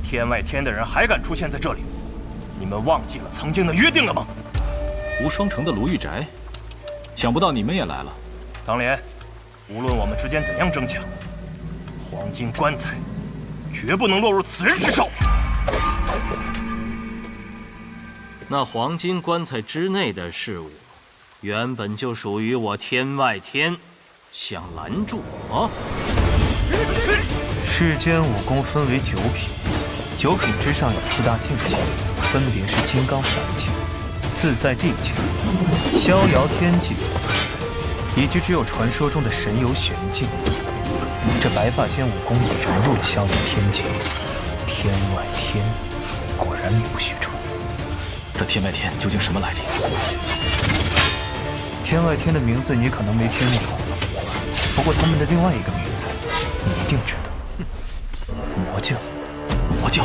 天外天的人还敢出现在这里？你们忘记了曾经的约定了吗？无双城的卢玉宅，想不到你们也来了。唐莲，无论我们之间怎样争抢，黄金棺材绝不能落入此人之手。那黄金棺材之内的事物，原本就属于我天外天，想拦住我？世间武功分为9品，9品之上有4大境界，分别是金刚闪境、自在定境、逍遥天境，以及只有传说中的神游玄境。这白发仙武功已融入了逍遥天境，天外天，果然名不虚传。这天外天究竟什么来历？天外天的名字你可能没听过，不过他们的另外一个名字你一定知道。魔教。魔教。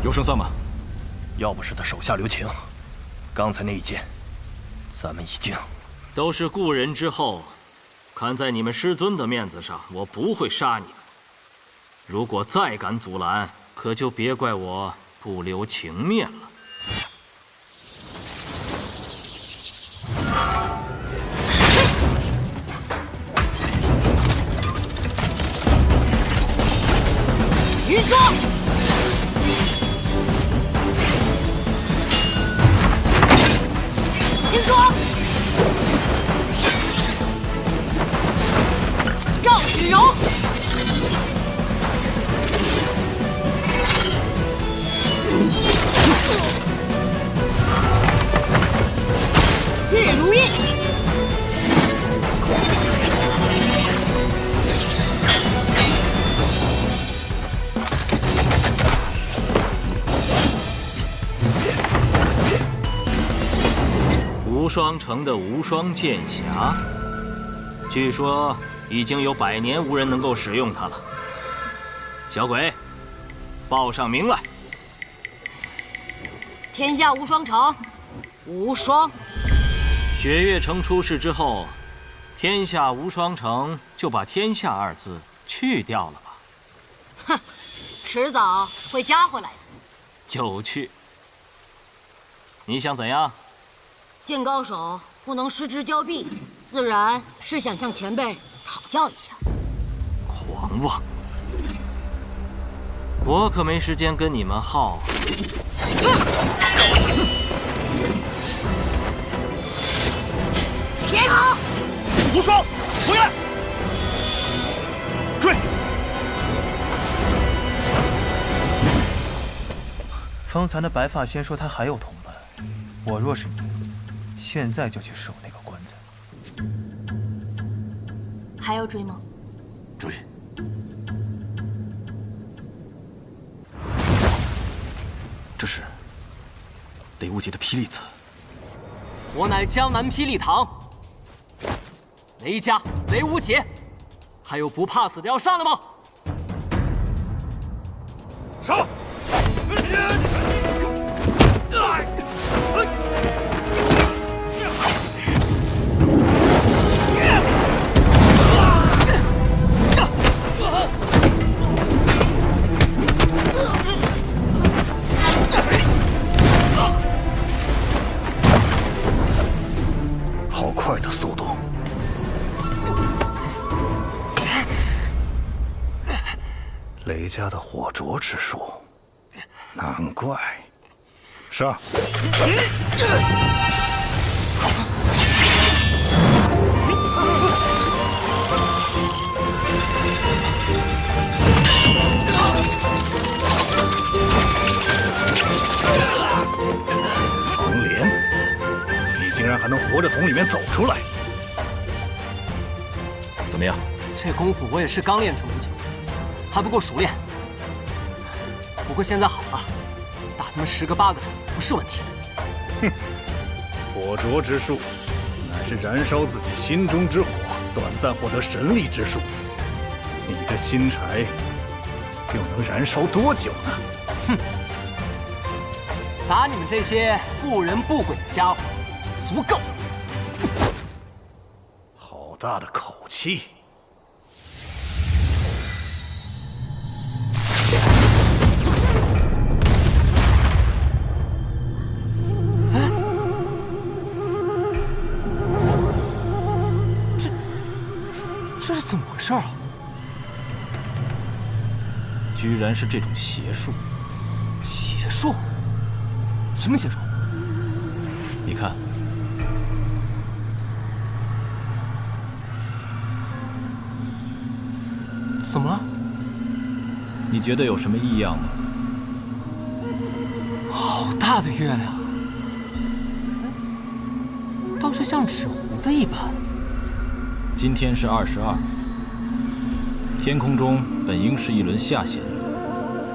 有胜算吗？要不是他手下留情，刚才那一剑，咱们已经……都是故人之后，看在你们师尊的面子上，我不会杀你们。如果再敢阻拦，可就别怪我不留情面了。云霜！金霜！赵许柔！玉如意！无双城的无双剑匣，据说已经有100年无人能够使用它了。小鬼，报上名来。天下无双城，无双。雪月城出事之后，天下无双城就把“天下”2字去掉了吧？哼，迟早会加回来的。有趣。你想怎样？见高手不能失之交臂，自然是想向前辈讨教一下。狂妄！我可没时间跟你们耗。别跑！无双，回来！追！方才那白发仙说他还有同伴，我若是你，现在就去守那个棺材。还要追吗？追！这是雷无极的霹雳刺。我乃江南霹雳堂雷家雷无极，还有不怕死的要上的吗？上！好快的速度！雷家的火灼之术，难怪。上！黄连。活着从里面走出来。怎么样？这功夫我也是刚练成不久，还不够熟练。不过现在好了，打他们10个8个的不是问题。哼，火灼之术，乃是燃烧自己心中之火，短暂获得神力之术。你这新柴又能燃烧多久呢？哼，打你们这些不人不鬼的家伙，足够。好大的口气！这是怎么回事啊？居然是这种邪术！邪术？什么邪术？你看，怎么了？你觉得有什么异样吗？好大的月亮，倒是像纸糊的一般。今天是22，天空中本应是一轮下弦月，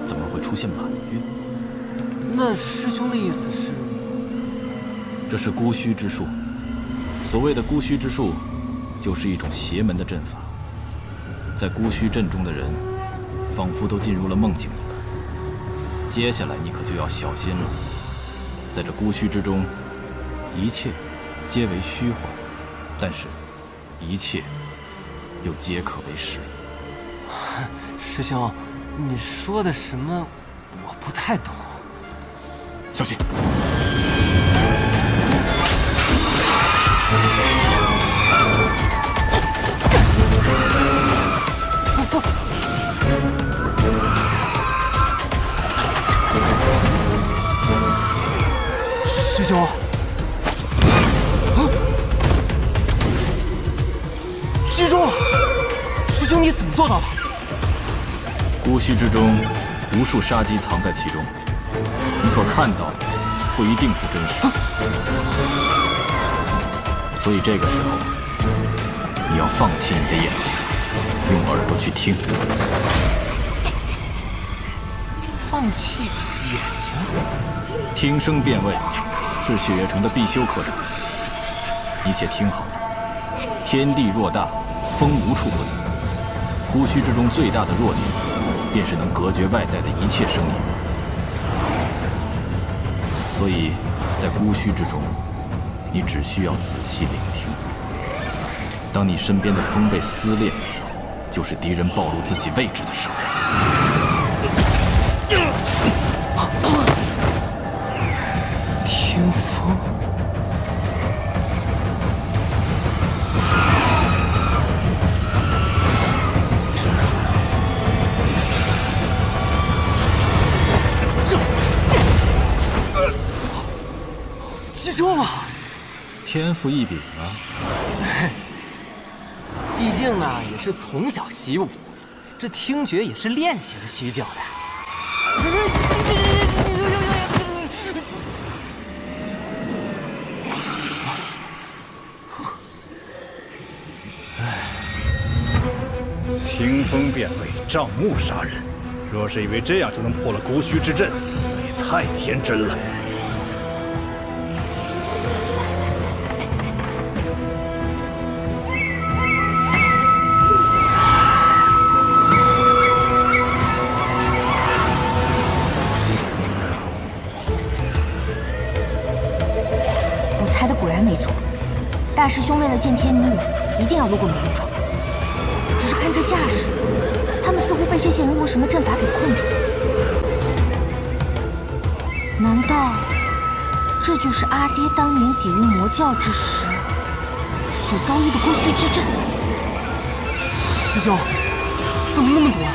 怎么会出现满月？那师兄的意思是？这是孤虚之术。所谓的孤虚之术，就是一种邪门的阵法。在孤虚阵中的人，仿佛都进入了梦境一般。接下来你可就要小心了。在这孤虚之中，一切皆为虚幻，但是一切又皆可为实。师兄，你说的什么？我不太懂。小心！师兄，击中了！师兄，你怎么做到的？孤虚之中，无数杀机藏在其中，你所看到的不一定是真实。所以这个时候，你要放弃你的眼睛，用耳朵去听。放弃眼睛？听声辨位是血月城的必修课程。你且听好了，天地若大，风无处不在。孤虚之中最大的弱点，便是能隔绝外在的一切声音。所以，在孤虚之中，你只需要仔细聆听。当你身边的风被撕裂的时候，就是敌人暴露自己位置的时候。听风。击中了！天赋异禀啊！毕竟呢，也是从小习武，这听觉也是练习了许久的。听风辨位，仗目杀人。若是以为这样就能破了孤虚之阵，那也太天真了。我猜的果然没错，大师兄为了见天女武，一定要路过梅林庄。只是看这架势，他们似乎被这些人用什么阵法给困住了。难道这就是阿爹当年抵御魔教之时所遭遇的孤虚之阵？师兄，怎么那么多啊？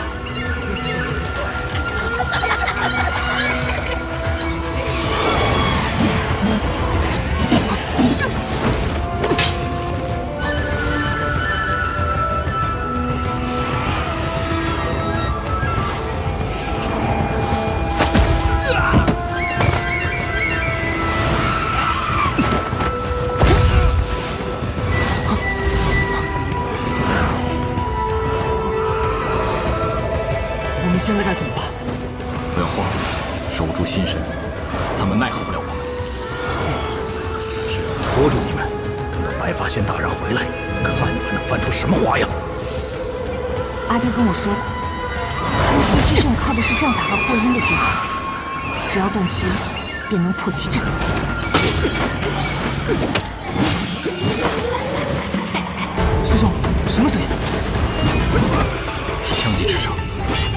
现在该怎么办？不要慌，守住心神，他们奈何不了我们。只要拖住你们，等到白发仙大人回来，看你们能翻出什么花样。阿爹跟我说过，不息之阵靠的是阵法和破音的结合，只要动其一，便能破其阵。师兄，什么声音？是枪击之声，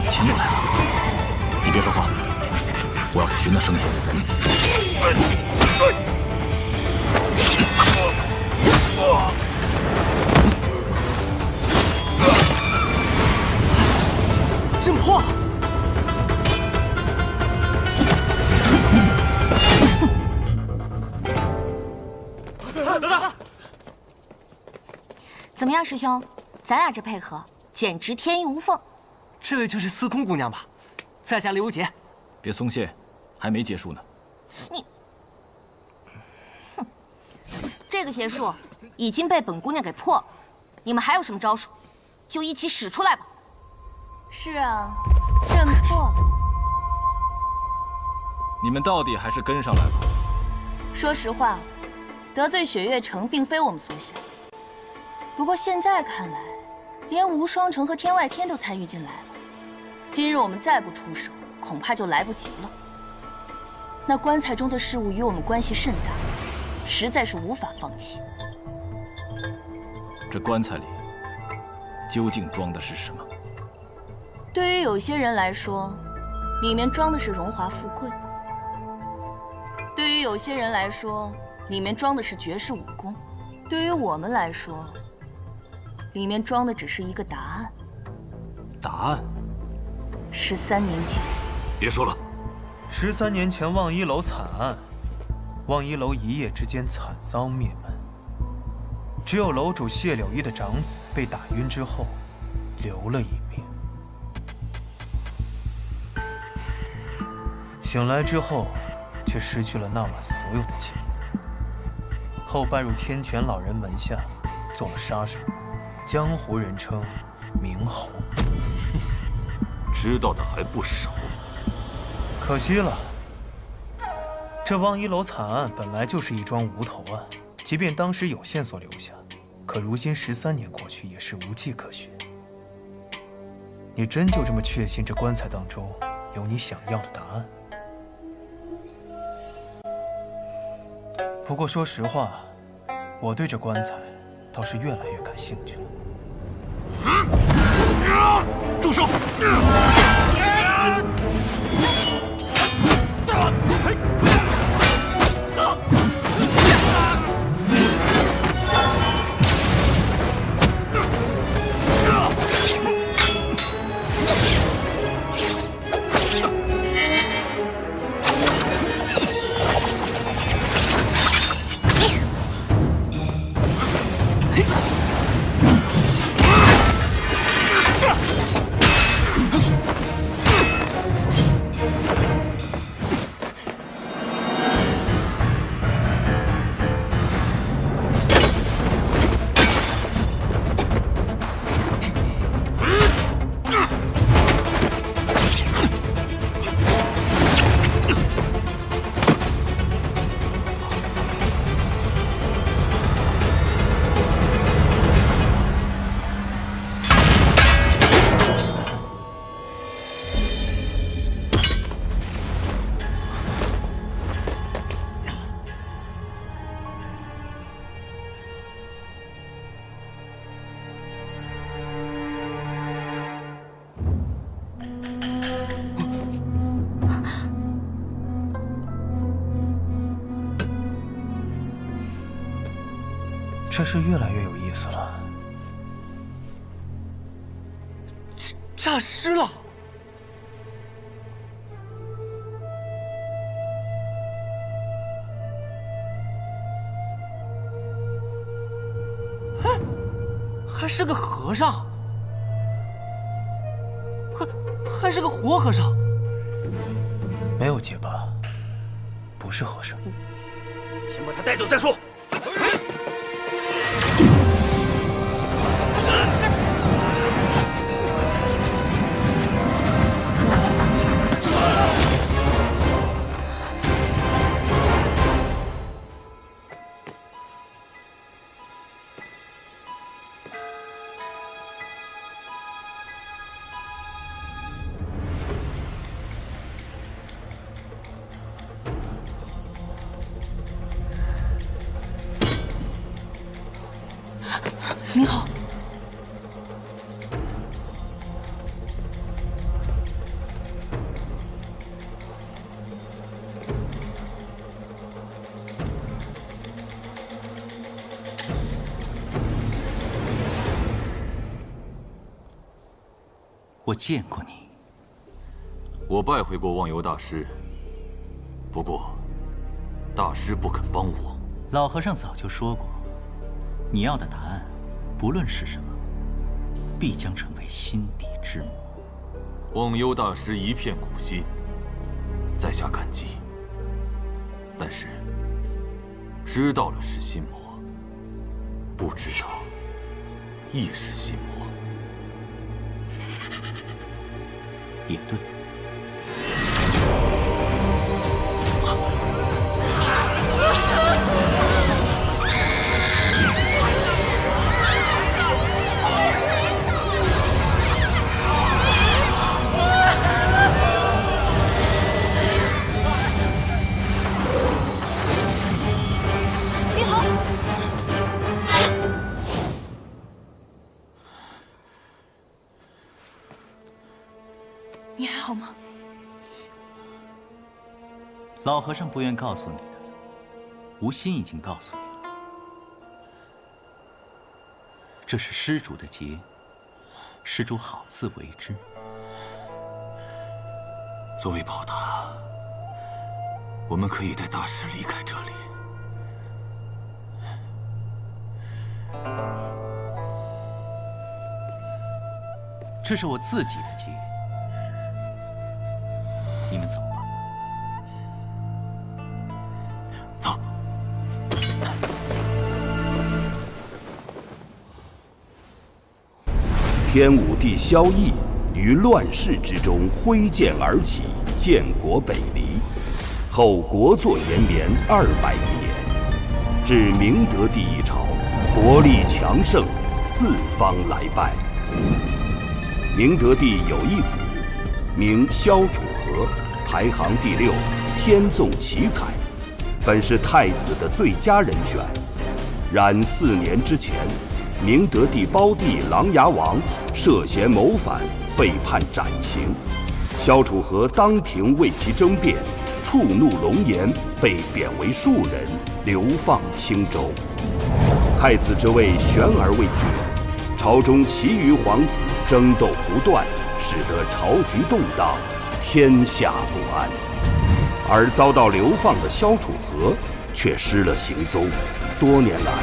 前面来了。你别说话，我要去寻那声音。阵破！怎么样，师兄？咱俩这配合简直天衣无缝。这就是司空姑娘吧？在下刘杰。别松懈，还没结束呢。这个邪术已经被本姑娘给破了，你们还有什么招数，就一起使出来吧。是啊，阵破了。你们到底还是跟上来吧。说实话，得罪雪月城并非我们所想。不过现在看来，连无双城和天外天都参与进来了。今日我们再不出手，恐怕就来不及了。那棺材中的事物与我们关系甚大，实在是无法放弃。这棺材里究竟装的是什么？对于有些人来说，里面装的是荣华富贵；对于有些人来说，里面装的是绝世武功；对于我们来说，里面装的只是一个答案。答案13年前，别说了。13年前望一楼惨案，望一楼一夜之间惨遭灭门，只有楼主谢柳依的长子被打晕之后，留了一命。醒来之后，却失去了那晚所有的记忆。后拜入天泉老人门下，做了杀手，江湖人称明侯。知道的还不少。可惜了，这望一楼惨案本来就是一桩无头案，即便当时有线索留下，可如今13年过去，也是无迹可寻。你真就这么确信这棺材当中有你想要的答案？不过说实话，我对这棺材倒是越来越感兴趣了。住手！这是越来越有意思了。诈尸了！还是个和尚，还是个活和尚。没有结巴，不是和尚。先把他带走再说。我见过你。我拜会过忘忧大师，不过大师不肯帮我。老和尚早就说过，你要的答案，不论是什么，必将成为心底之魔。忘忧大师一片苦心，在下感激。但是，知道了是心魔，不知道亦是心魔。也对。你好，你还好吗？老和尚不愿告诉你的，吴心已经告诉你了。这是施主的劫，施主好自为之。作为报答，我们可以带大师离开这里。这是我自己的劫，你们走吧。走。天武帝萧绎于乱世之中挥剑而起，建国北离，后国祚延绵200余年，至明德帝一朝，国力强盛，四方来拜。明德帝有一子，名萧楚河，排行第6，天纵奇才，本是太子的最佳人选。然4年之前，明德帝胞弟琅琊王涉嫌谋反，被判斩刑。萧楚河当庭为其争辩，触怒龙颜，被贬为庶人，流放青州。太子之位悬而未决，朝中其余皇子争斗不断，使得朝局动荡，天下不安。而遭到流放的萧楚河却失了行踪，多年来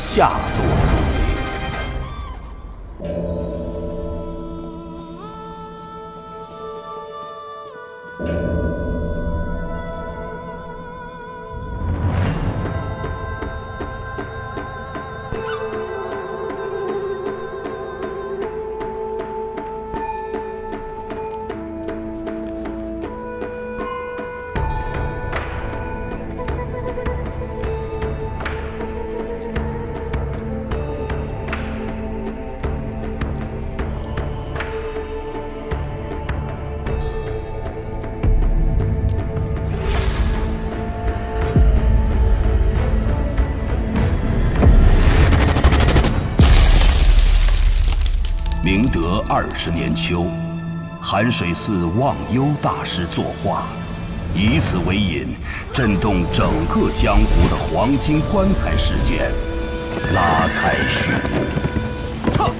下落不明。明德20年秋，寒水寺忘忧大师作画，以此为引，震动整个江湖的黄金棺材事件拉开序幕。撤！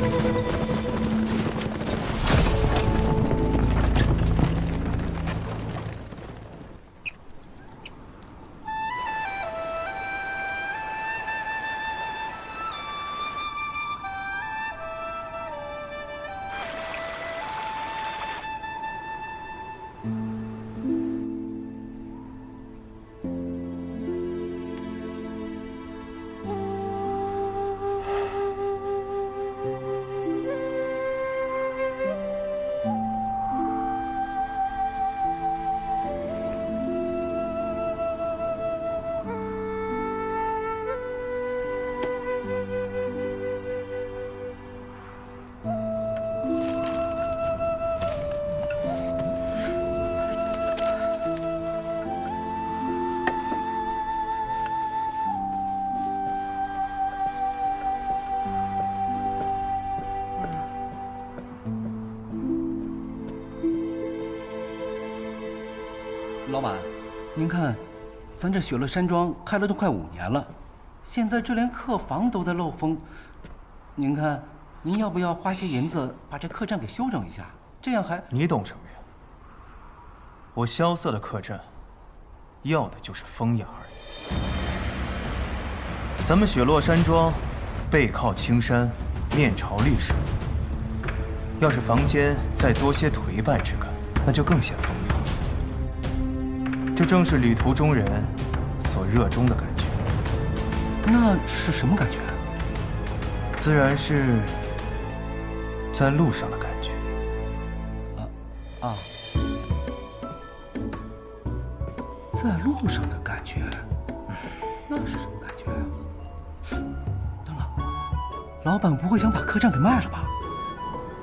老板，您看，咱这雪乐山庄开了都快5年了，现在这连客房都在漏风。您看，您要不要花些银子把这客栈给修整一下？这样还……你懂什么呀？我萧瑟的客栈，要的就是风雅二字。咱们雪落山庄，背靠青山，面朝绿水。要是房间再多些颓败之感，那就更显风雅。这正是旅途中人所热衷的感觉。那是什么感觉？自然是在路上的感觉。在路上的感觉，那是什么感觉？等等，老板不会想把客栈给卖了吧？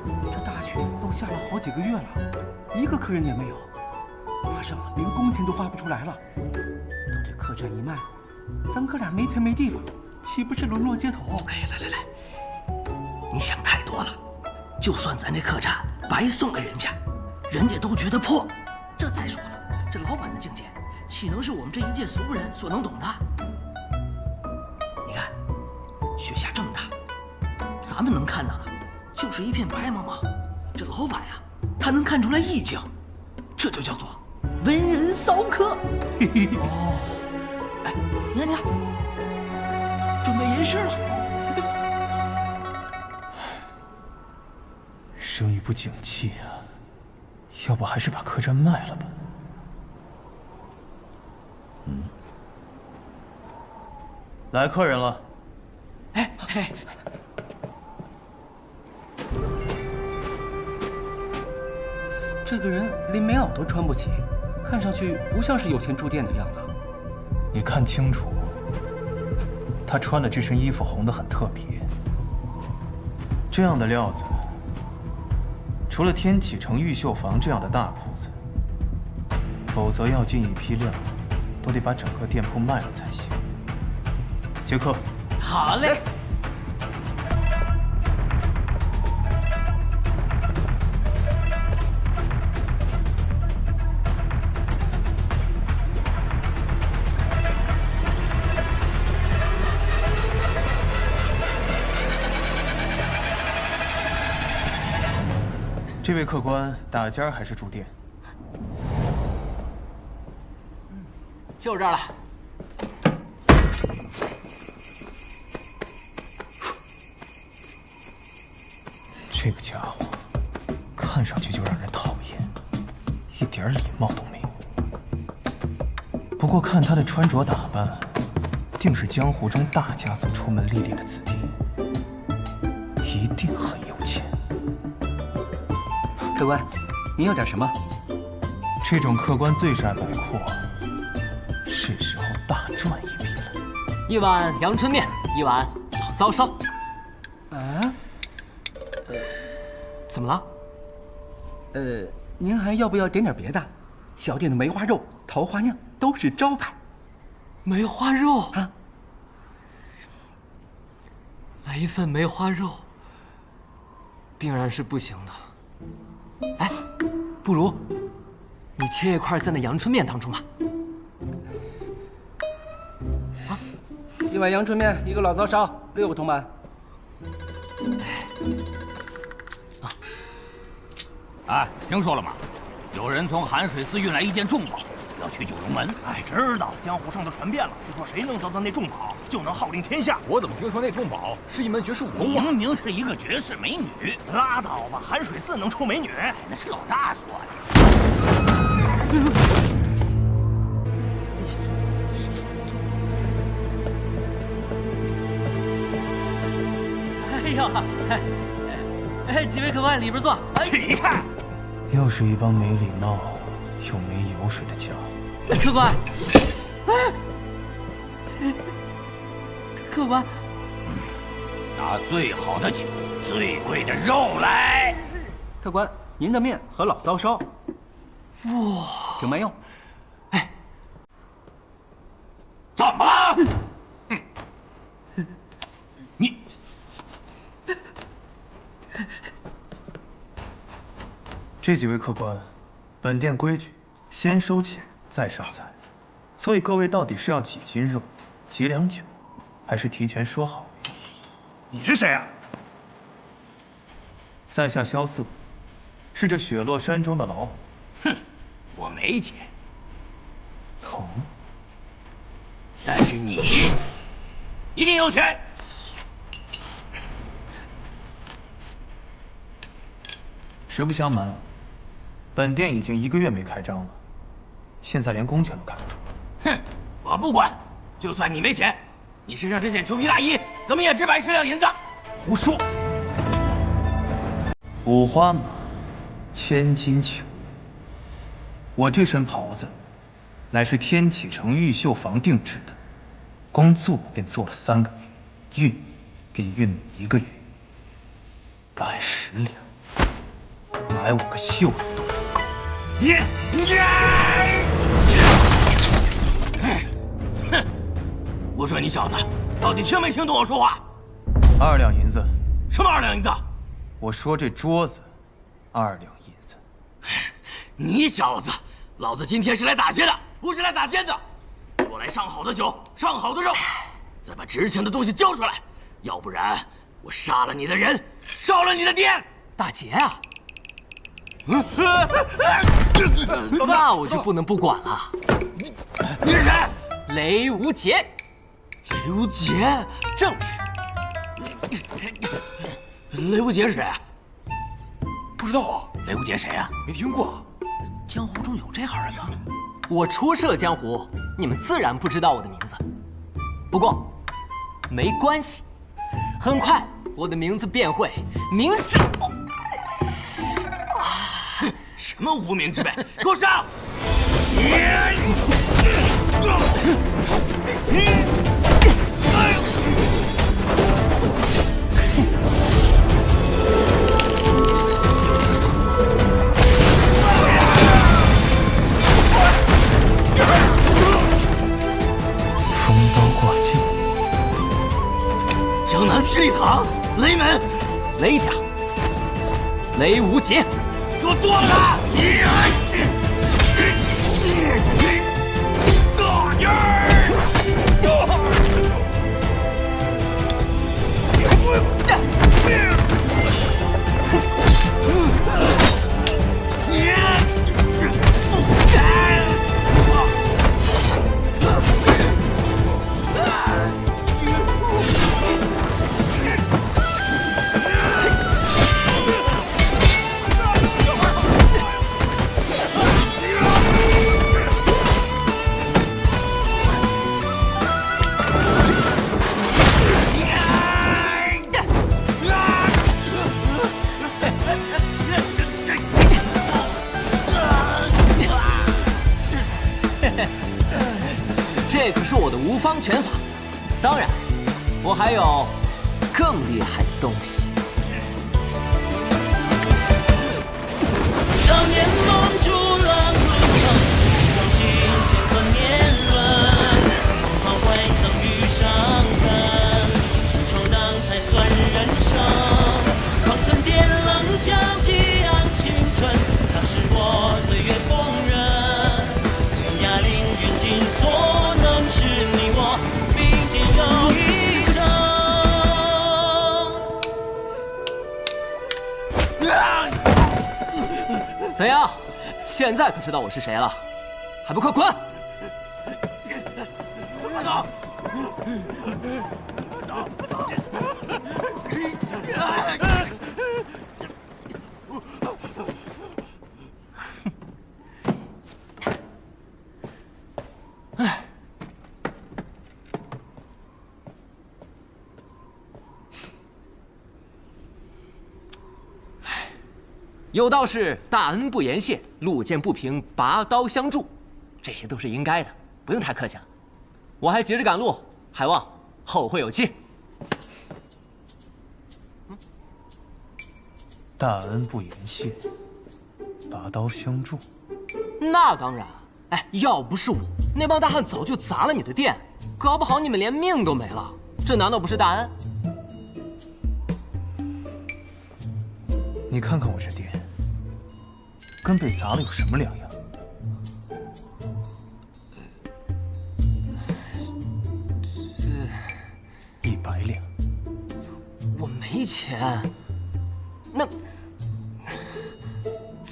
这大雪都下了好几个月了，一个客人也没有，马上连工钱都发不出来了。等这客栈一卖，咱哥俩没钱没地方，岂不是沦落街头？哎，来，你想太多了。就算咱这客栈白送给人家，人家都觉得破。这再说了，这老板的境界，岂能是我们这一介俗人所能懂的？你看，雪下这么大，咱们能看到的，就是一片白茫茫。这老板呀，他能看出来意境，这就叫做文人骚客。哦，哎，你看，准备吟诗了。生意不景气啊，要不还是把客栈卖了吧。来客人了。哎，这个人连棉袄都穿不起，看上去不像是有钱住店的样子。你看清楚，他穿的这身衣服红得很特别。这样的料子，除了天启城玉秀坊这样的大铺子，否则要进一批料，都得把整个店铺卖了才行。接客。好嘞。这位客官打尖还是住店？就是这儿了。这个家伙，看上去就让人讨厌，一点礼貌都没有。不过看他的穿着打扮，定是江湖中大家族出门历练的子弟，一定很有钱。客官，您要点什么？这种客官最是爱摆阔，是时候大赚一笔了。一碗阳春面，一碗老糟烧。怎么了？您还要不要点点别的？小店的梅花肉、桃花酿都是招牌。梅花肉啊，来一份梅花肉，定然是不行的。哎，不如你切一块在那阳春面当中吧。啊，一碗阳春面，一个老糟烧，6个铜板。哎，听说了吗？有人从寒水寺运来一件重宝，要去九龙门。哎，知道，江湖上的传遍了，据说谁能得到那重宝，就能号令天下。我怎么听说那重宝是一门绝世武功啊？明明是一个绝世美女。拉倒吧，寒水寺能出美女？那是老大说的。哎呀，几位客官里边坐。你看，又是一帮没礼貌又没油水的家伙。客官，客官，拿最好的酒、最贵的肉来。客官，您的面和老糟烧。哇，请慢用。哎，怎么了？你。这几位客官，本店规矩，先收钱再上菜，所以各位到底是要几斤肉、几两酒，还是提前说好？你是谁啊？在下萧瑟，是这雪落山中的老板。哼，我没钱。哦，但是你一定有钱。实不相瞒，本店已经1个月没开张了，现在连工钱都开不出。哼，我不管，就算你没钱，你身上这件裘皮大衣怎么也值110两银子。胡说！五花马，千金裘。我这身袍子，乃是天启城玉绣坊定制的，光做便做了3个月，熨便熨了1个月，110两，买我个袖子都不够。哼！我说你小子，到底听没听懂我说话？2两银子。什么2两银子？我说这桌子，2两银子。你小子，老子今天是来打劫的，不是来打尖的。给我来上好的酒，上好的肉，再把值钱的东西交出来，要不然我杀了你的人，烧了你的店。打劫啊！那我就不能不管了。你是谁？雷无杰。雷无杰？正是。雷无杰是谁啊？不知道啊。雷无杰谁啊？没听过。江湖中有这号人吗？我初涉江湖，你们自然不知道我的名字。不过，没关系，很快我的名字便会名震。什么无名之辈？给我上！风刀挂镜，江南霹雳堂，雷门，雷家，雷无杰。给我剁了他！这可是我的无方拳法，当然，我还有更厉害的东西。少年梦逐乱路上，相信乾坤年轮，好坏曾遇上分，闯荡才算人生。方寸间棱角激昂青春，它是我岁月风刃。天涯凌云尽所能，是你我并肩又一生。怎样？现在可知道我是谁了？还不快滚！快走！有道是大恩不言谢，路见不平拔刀相助，这些都是应该的，不用太客气了。我还急着赶路，还望后会有期。大恩不言谢，拔刀相助。那当然，哎，要不是我，那帮大汉早就砸了你的店，搞不好你们连命都没了。这难道不是大恩？你看看我这店，跟被砸了有什么两样？100两。我没钱。那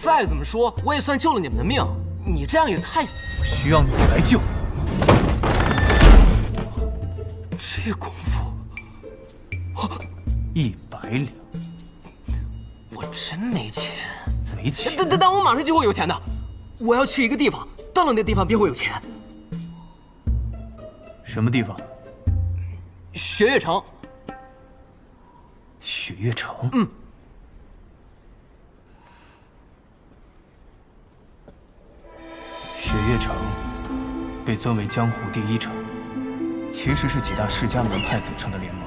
再怎么说，我也算救了你们的命。你这样也太……需要你来救。这功夫，100两。我真没钱。没钱？但我马上就会有钱的。我要去一个地方，到了那地方便会有钱。什么地方？雪月城。雪月城？嗯。雪月城被尊为江湖第1城，其实是几大世家门派组成的联盟。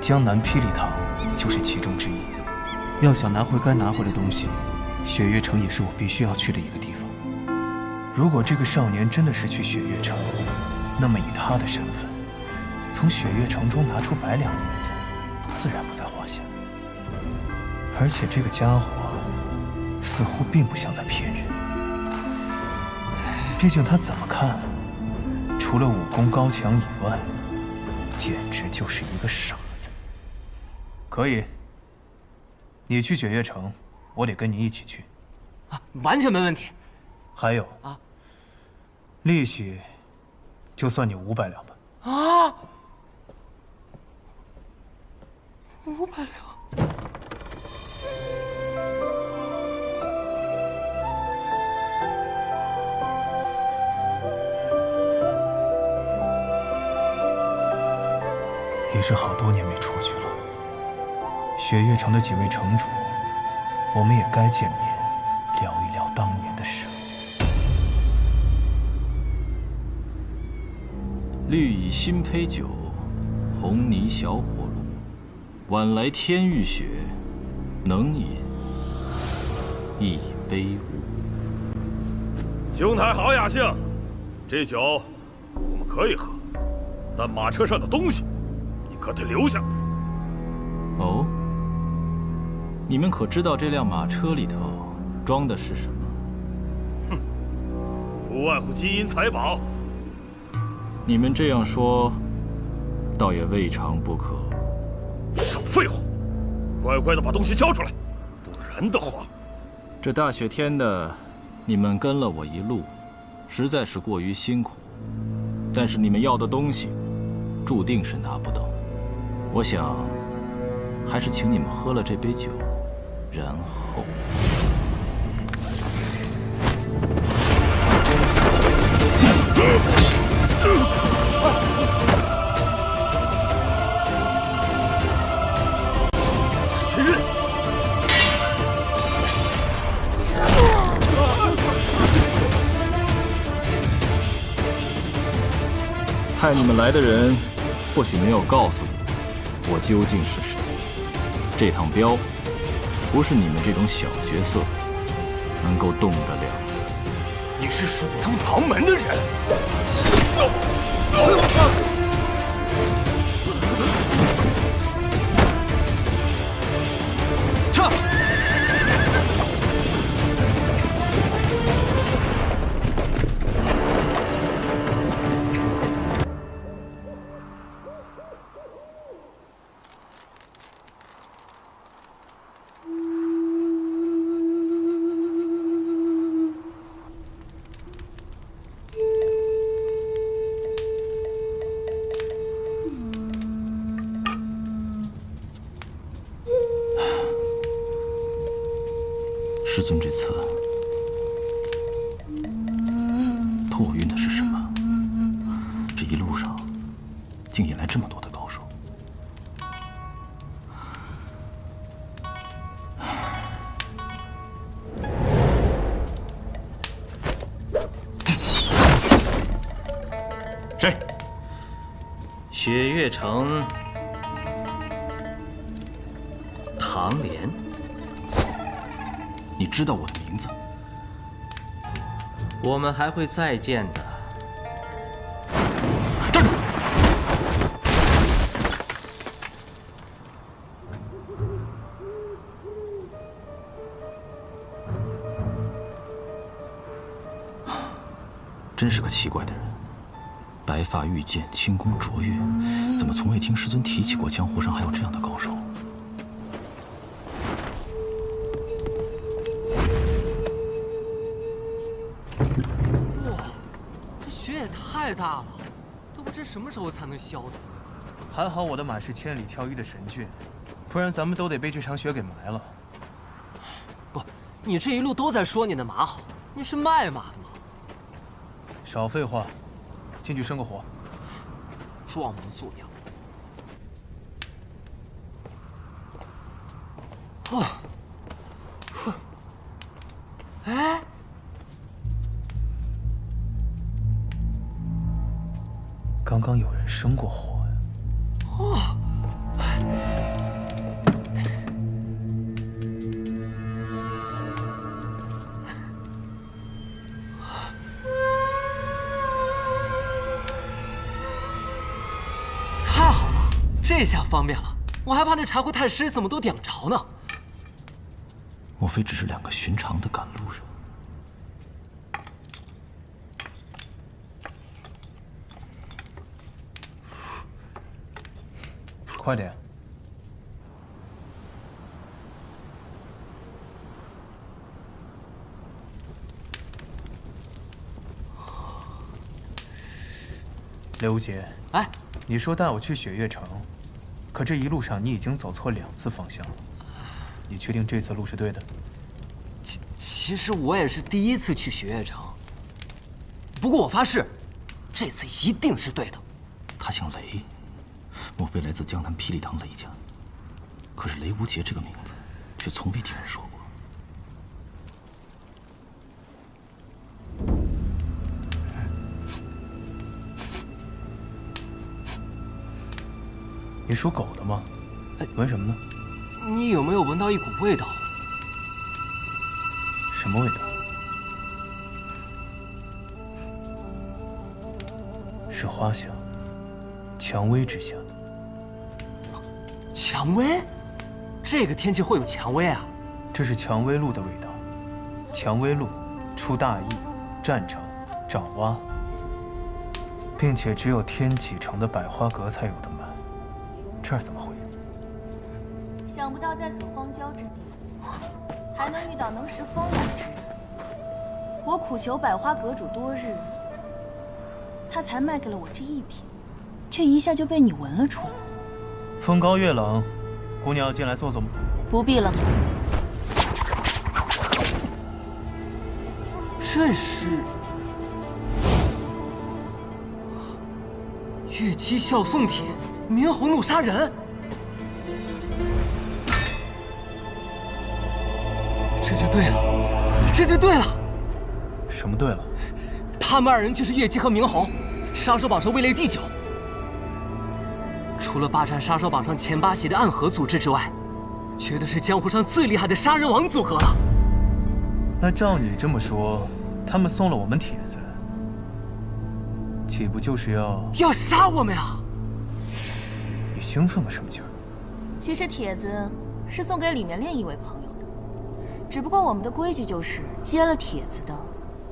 江南霹雳堂就是其中之一。要想拿回该拿回的东西，雪月城也是我必须要去的一个地方。如果这个少年真的是去雪月城，那么以他的身份，从雪月城中拿出100两银子，自然不在话下。而且这个家伙似乎并不像在骗人，毕竟他怎么看，除了武功高强以外，简直就是一个傻子。可以，你去雪月城，我得跟你一起去。啊，完全没问题。还有啊，利息就算你500两吧。啊，500两。也是好多年没出去了。雪月城的几位城主，我们也该见面，聊一聊当年的事。绿蚁新醅酒，红泥小火炉。晚来天欲雪，能饮一杯无。兄台好雅兴，这酒我们可以喝，但马车上的东西你可得留下。哦，你们可知道这辆马车里头装的是什么？哼，不外乎金银财宝。你们这样说，倒也未尝不可。少废话，乖乖的把东西交出来，不然的话，这大雪天的，你们跟了我一路，实在是过于辛苦。但是你们要的东西，注定是拿不到。我想，还是请你们喝了这杯酒，然后。前任，派你们来的人，或许没有告诉你我究竟是谁。这趟镖，不是你们这种小角色能够动得了的。你是蜀中唐门的人。撤！师尊这次托运的是什么？这一路上竟引来这么多的高手。谁？雪月城唐莲。你知道我的名字？我们还会再见的。站住！真是个奇怪的人，白发玉剑，轻功卓越，怎么从未听师尊提起过江湖上还有这样的高手？太大了，都不知什么时候才能消的。还好我的马是千里挑一的神骏，不然咱们都得被这场雪给埋了。不，你这一路都在说你的马好，你是卖马的吗？少废话，进去生个火。装模作样。哦，哼，哎，刚刚有人生过火呀。哦。太好了，这下方便了，我还怕那柴火太湿，怎么都点不着呢。莫非只是2个寻常的赶路人？快点！刘无节，哎，你说带我去雪月城，可这一路上你已经走错2次方向了。你确定这次路是对的？其实我也是第1次去雪月城，不过我发誓，这次一定是对的。他姓雷，莫非来自江南霹雳堂雷家？可是雷无节这个名字，却从没听人说过。你属狗的吗？闻什么呢？你有没有闻到一股味道？什么味道？是花香，蔷薇之香。蔷薇？这个天气会有蔷薇啊？这是蔷薇露的味道。蔷薇露出大邑、占城、爪哇，并且只有天启城的百花阁才有的卖。这儿怎么会有？想不到在此荒郊之地，还能遇到能识风雅之人。我苦求百花阁主多日，他才卖给了我这1瓶，却一下就被你闻了出来。风高月冷，姑娘要进来坐坐吗？不必了。这是越期笑宋帖，明侯怒杀人。这就对了，这就对了。什么对了？他们2人就是越姬和明侯，杀手榜上位列第9。除了霸占杀手榜上前8席的暗河组织之外，绝对是江湖上最厉害的杀人王组合了。那照你这么说，他们送了我们帖子，岂不就是要杀我们呀？你兴奋个什么劲儿？其实帖子是送给里面另一位朋友的，只不过我们的规矩就是接了帖子的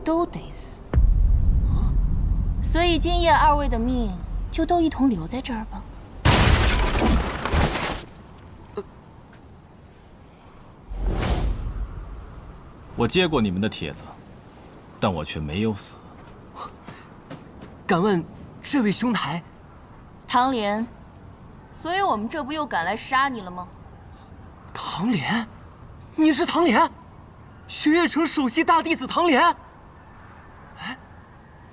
都得死，所以今夜2位的命就都一同留在这儿吧。我接过你们的帖子，但我却没有死。敢问这位兄台？唐莲，所以我们这不又赶来杀你了吗？唐莲，你是唐莲，雪月城首席大弟子唐莲。哎，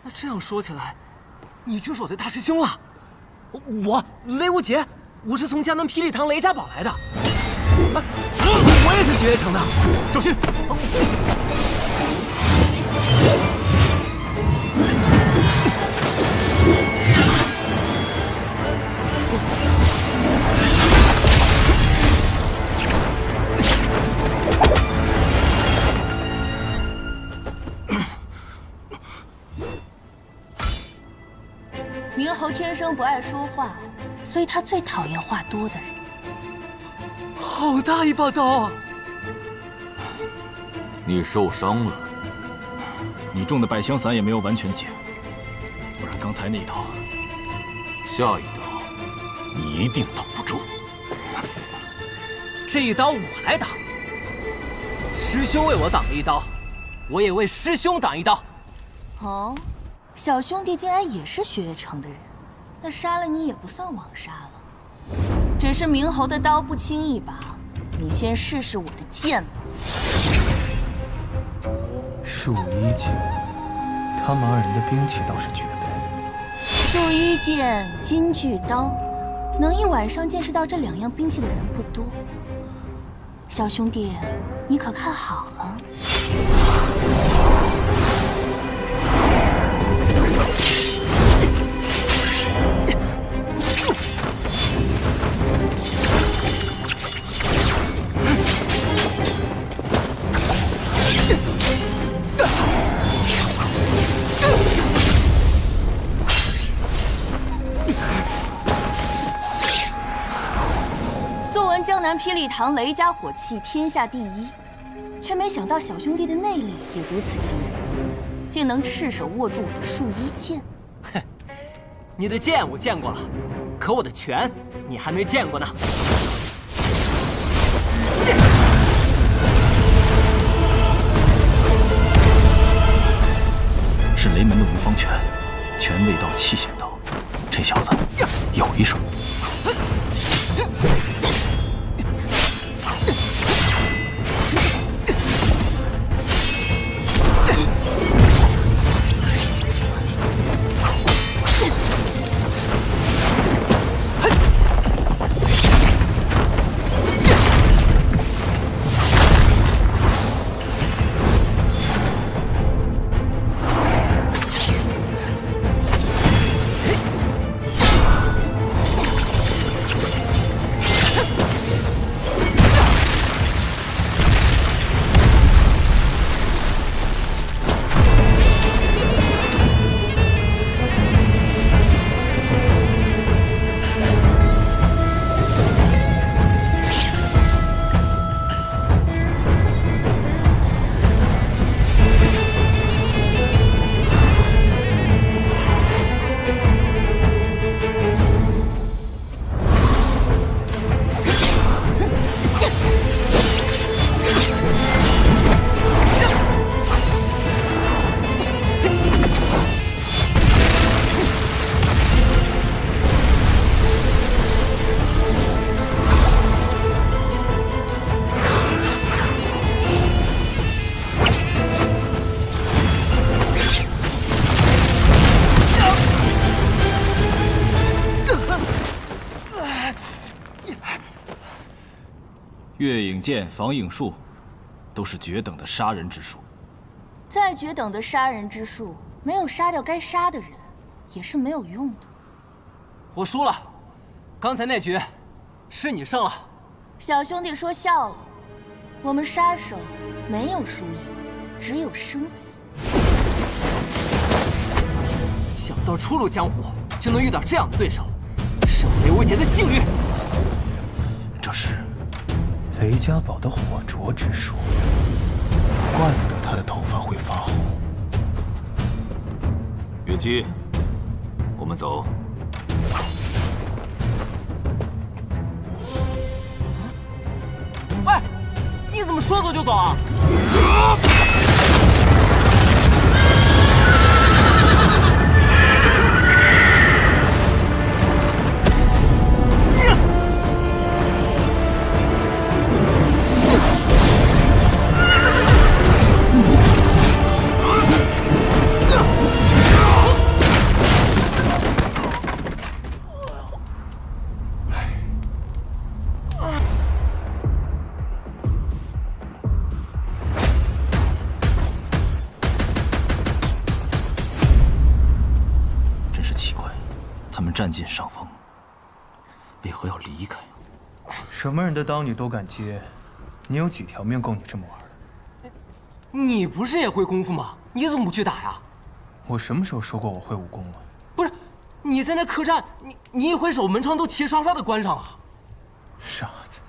那这样说起来，你就是我的大师兄了。我雷无节，我是从江南霹雳堂雷家堡来的。我也是雪月城的，小心！明侯天生不爱说话，所以他最讨厌话多的人。好大一把刀啊！你受伤了，你中的百香散也没有完全解，不然刚才那一刀，下一刀你一定挡不住。这一刀我来挡，师兄为我挡了一刀，我也为师兄挡一刀。哦，小兄弟竟然也是雪月城的人，那杀了你也不算枉杀了。只是明侯的刀不轻一把，你先试试我的剑吧。树衣剑，他们二人的兵器倒是绝配。树衣剑、金具刀，能一晚上见识到这2样兵器的人不多。小兄弟，你可看好了。素闻江南霹雳堂雷家火器天下第一，却没想到小兄弟的内力也如此惊人，竟能赤手握住我的树衣剑。哼，你的剑我见过了，可我的拳你还没见过呢。是雷门的无方拳，拳未到气先到，这小子有一手。月影剑、防影术，都是绝等的杀人之术。再绝等的杀人之术，没有杀掉该杀的人，也是没有用的。我输了，刚才那局是你胜了。小兄弟说笑了，我们杀手没有输赢，只有生死。想到初入江湖就能遇到这样的对手，是我刘维杰的幸运。这是雷家宝的火灼之术，怪不得他的头发会发红。月姬，我们走。喂，你怎么说走就走啊？占尽上风，为何要离开？什么人的刀你都敢接，你有几条命够你这么玩的？你不是也会功夫吗？你怎么不去打呀？我什么时候说过我会武功了？不是，你在那客栈，你一挥手，门窗都齐刷刷的关上啊！傻子，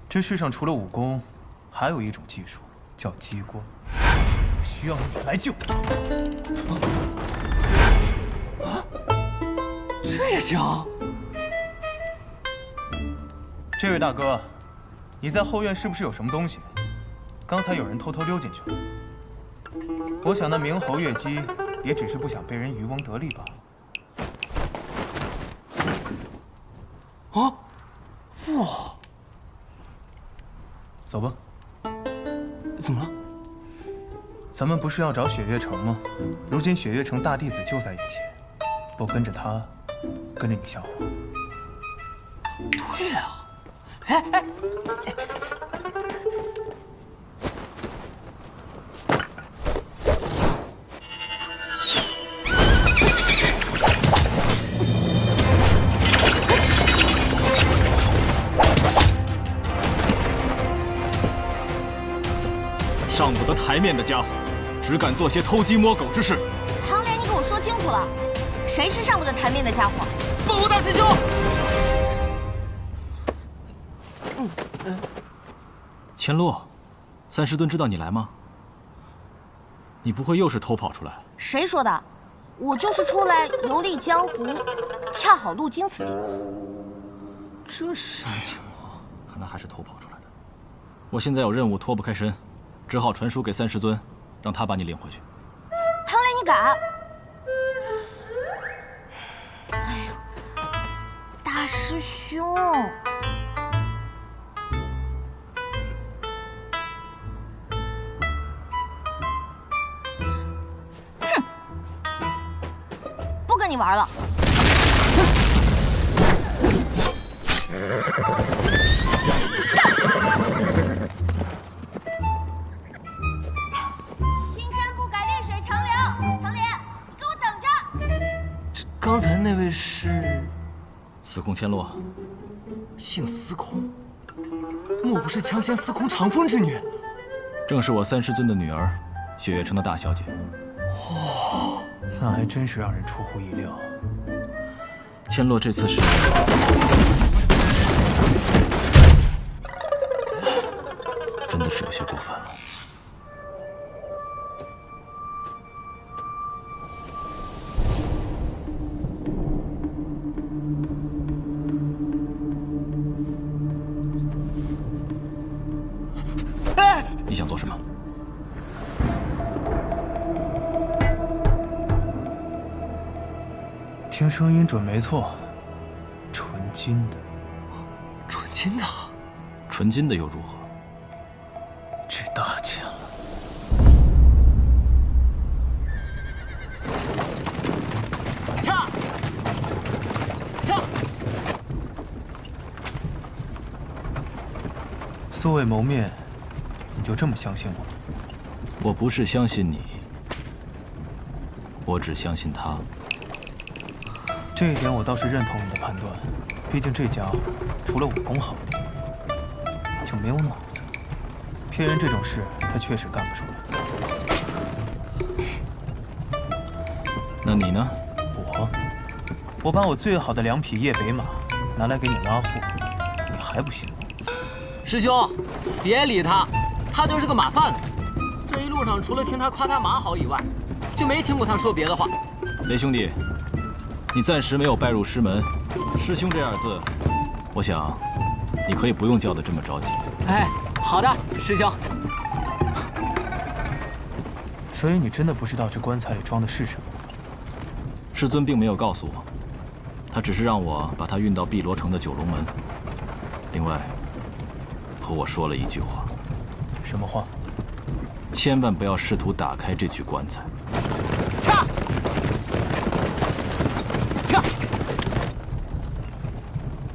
这世上除了武功，还有一种技术叫激光，需要你来救。这也行。这位大哥，你在后院是不是有什么东西？刚才有人偷偷溜进去了。我想那明侯月姬也只是不想被人渔翁得利罢了。啊！哇！走吧。怎么了？咱们不是要找雪月城吗？如今雪月城大弟子就在眼前，不跟着他，跟着你像话？对啊！哎！上不得台面的家伙，只敢做些偷鸡摸狗之事。唐莲，你给我说清楚了，谁是上不得台面的家伙？报告大师兄！千洛，三师尊知道你来吗？你不会又是偷跑出来？谁说的？我就是出来游历江湖，恰好路经此地。这是什么情况？看来还是偷跑出来的。我现在有任务脱不开身，只好传书给三师尊，让他把你领回去。唐莲，你敢？哎呀，大师兄！哼，不跟你玩了。刚才那位是司空千洛，姓司空，莫不是强仙司空长风之女？正是我三师尊的女儿，雪月城的大小姐。哦，那还真是让人出乎意料。千洛这次是真的是有些过分了。你想做什么？听声音准没错，纯金的。纯金的？纯金的又如何？值大钱了。恰！素未谋面，你就这么相信我？我不是相信你，我只相信他。这一点我倒是认同你的判断，毕竟这家伙除了武功好，就没有脑子。骗人这种事，他确实干不出来。那你呢？我把我最好的2匹夜北马拿来给你拉货，你还不信我？师兄，别理他，他就是个马贩子。这一路上除了听他夸他马好以外，就没听过他说别的话。雷兄弟，你暂时没有拜入师门，师兄这2字，我想你可以不用叫得这么着急。哎，好的，师兄。所以你真的不知道这棺材里装的是什么？师尊并没有告诉我，他只是让我把它运到碧罗城的九龙门。另外，和我说了一句话。什么话？千万不要试图打开这具棺材。恰！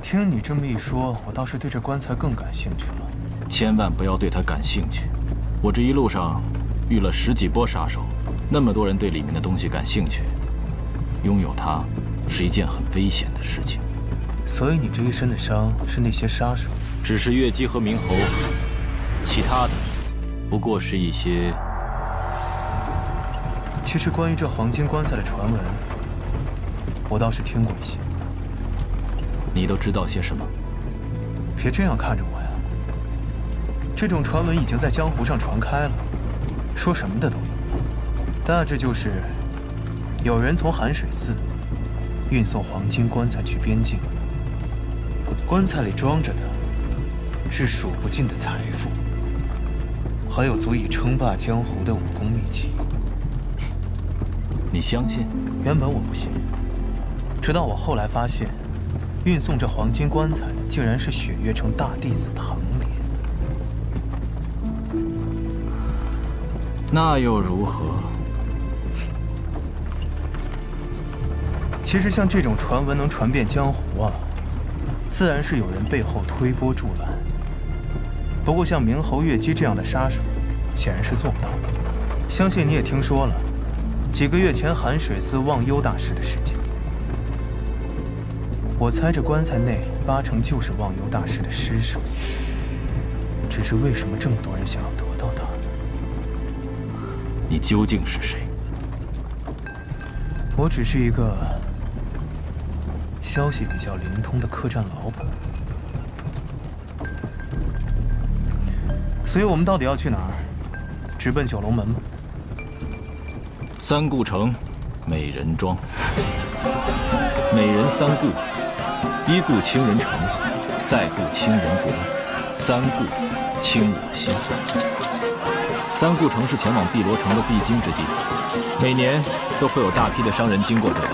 听你这么一说，我倒是对这棺材更感兴趣了。千万不要对它感兴趣。我这一路上遇了10几波杀手，那么多人对里面的东西感兴趣，拥有它是一件很危险的事情。所以你这一身的伤是那些杀手？只是月姬和明侯，其他的不过是一些……其实关于这黄金棺材的传闻，我倒是听过一些。你都知道些什么？别这样看着我呀！这种传闻已经在江湖上传开了，说什么的都有。大致就是，有人从寒水寺运送黄金棺材去边境，棺材里装着的是数不尽的财富，还有足以称霸江湖的武功秘籍。你相信？原本我不信，直到我后来发现，运送这黄金棺材的竟然是雪月城大弟子唐莲。那又如何？其实像这种传闻能传遍江湖啊，自然是有人背后推波助澜。不过像明侯月姬这样的杀手，显然是做不到的。相信你也听说了，几个月前寒水寺忘忧大师的事情。我猜这棺材内8成就是忘忧大师的尸首。只是为什么这么多人想要得到它？你究竟是谁？我只是一个消息比较灵通的客栈老板。所以我们到底要去哪儿？直奔九龙门吗？三顾城，美人庄。美人三顾：一顾倾人城，再顾倾人国，三顾倾我心。三顾城是前往碧罗城的必经之地，每年都会有大批的商人经过这里，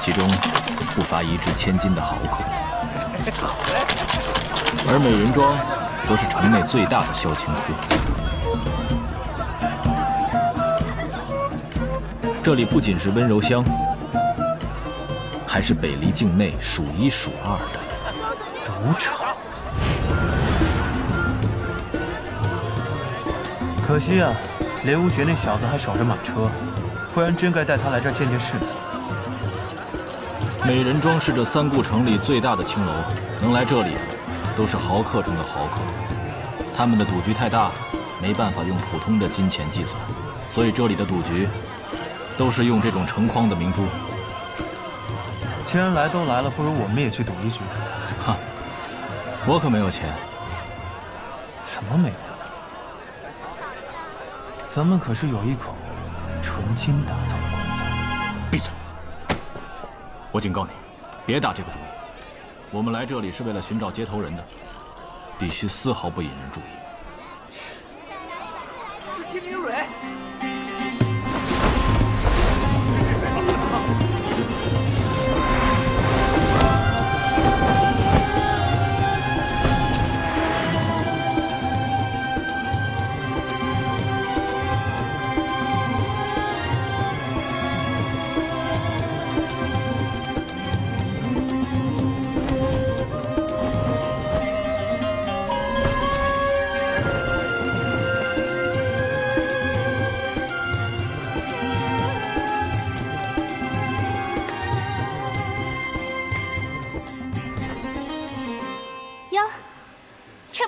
其中不乏1掷千金的豪客。而美人庄则是城内最大的销情窟，这里不仅是温柔乡，还是北离境内数1数2的赌场。可惜啊，雷无绝那小子还守着马车，不然真该带他来这儿见见世面。美人庄是这三顾城里最大的青楼，能来这里都是豪客中的豪客。他们的赌局太大，没办法用普通的金钱计算，所以这里的赌局都是用这种成筐的明珠。既然来都来了，不如我们也去赌一局。哈，我可没有钱。怎么没有？咱们可是有一口纯金打造的棺材。闭嘴！我警告你，别打这个主意。我们来这里是为了寻找接头人的，必须丝毫不引人注意。是天明蕊。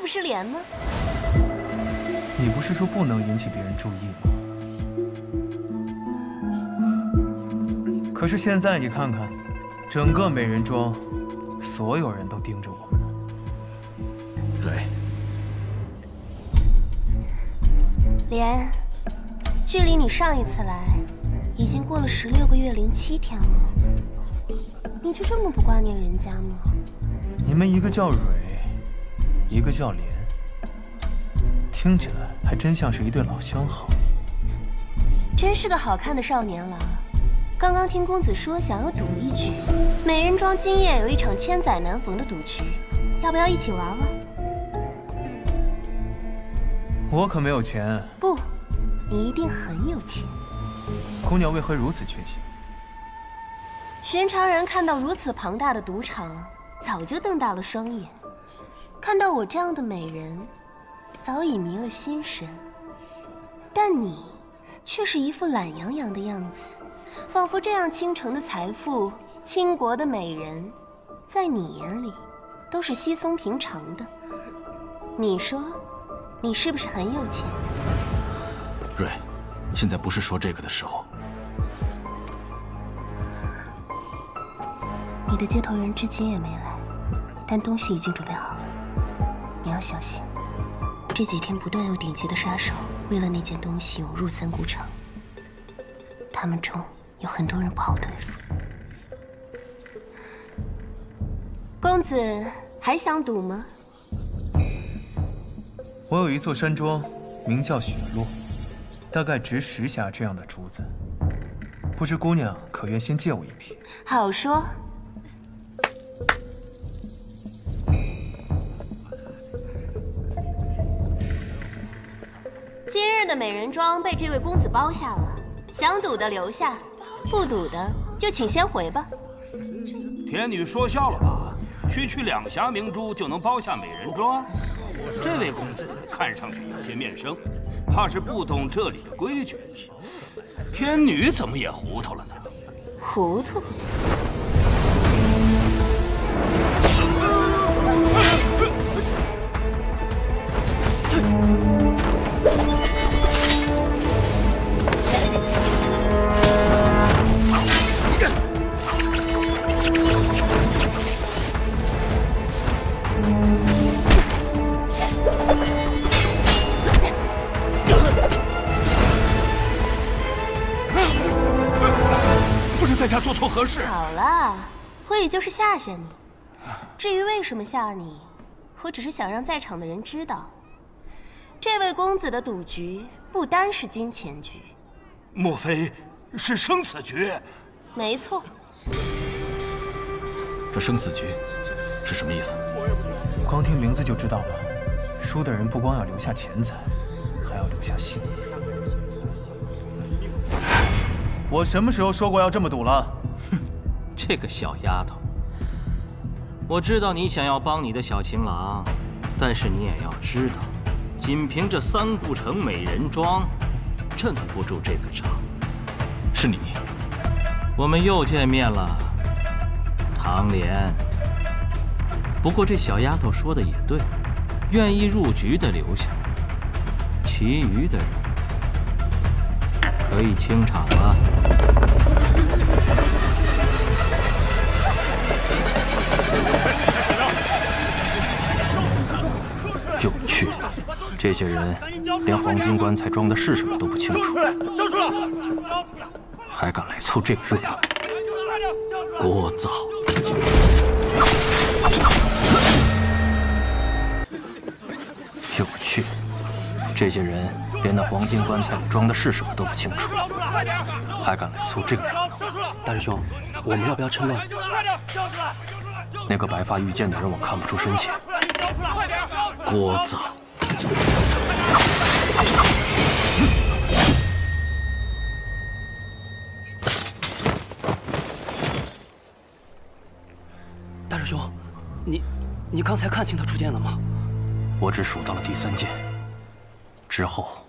是莲吗？你不是说不能引起别人注意吗？可是现在你看看，整个美人庄，所有人都盯着我们呢。蕊，莲，距离你上一次来，已经过了16个月07天了。你就这么不挂念人家吗？你们一个叫蕊，一个叫莲，听起来还真像是一对老相好。真是个好看的少年郎。刚刚听公子说想要赌一局，美人庄今夜有一场千载难逢的赌局，要不要一起玩玩？我可没有钱。不，你一定很有钱。姑娘为何如此确信？寻常人看到如此庞大的赌场，早就瞪大了双眼；看到我这样的美人，早已迷了心神。但你却是一副懒洋洋的样子，仿佛这样倾城的财富、倾国的美人，在你眼里都是稀松平常的。你说，你是不是很有钱？蕊，现在不是说这个的时候。你的接头人至今也没来，但东西已经准备好了。你要小心，这几天不断有顶级的杀手为了那件东西涌入三顾城，他们中有很多人不好对付。公子还想赌吗？我有一座山庄，名叫雪落，大概值10匣这样的珠子。不知姑娘可愿先借我一匹？好说。今日的美人妆被这位公子包下了，想赌的留下，不赌的就请先回吧。天女说笑了吧？区区2匣明珠就能包下美人妆？这位公子看上去有些面生，怕是不懂这里的规矩。天女怎么也糊涂了呢？糊涂？不是在家做错何事？好了，我也就是吓吓你。至于为什么吓你，我只是想让在场的人知道，这位公子的赌局不单是金钱局。莫非是生死局？没错。这生死局是什么意思？光听名字就知道了。输的人不光要留下钱财，还要留下性命。我什么时候说过要这么赌了？哼，这个小丫头，我知道你想要帮你的小情郎，但是你也要知道，仅凭这3顾城美人妆，镇不住这个场。是你，我们又见面了，唐莲。不过这小丫头说的也对，愿意入局的留下，其余的人可以清场了。有趣，这些人连黄金棺材装的是什么都不清楚，还敢来凑这个热闹，聒噪！有趣，这些人连那黄金棺材里装的是什么都不清楚，还敢来凑这个热闹。大师兄，我们要不要趁乱？那个白发御剑的人我看不出深浅。聒噪！大师兄，你刚才看清他出剑了吗？我只数到了第3剑，之后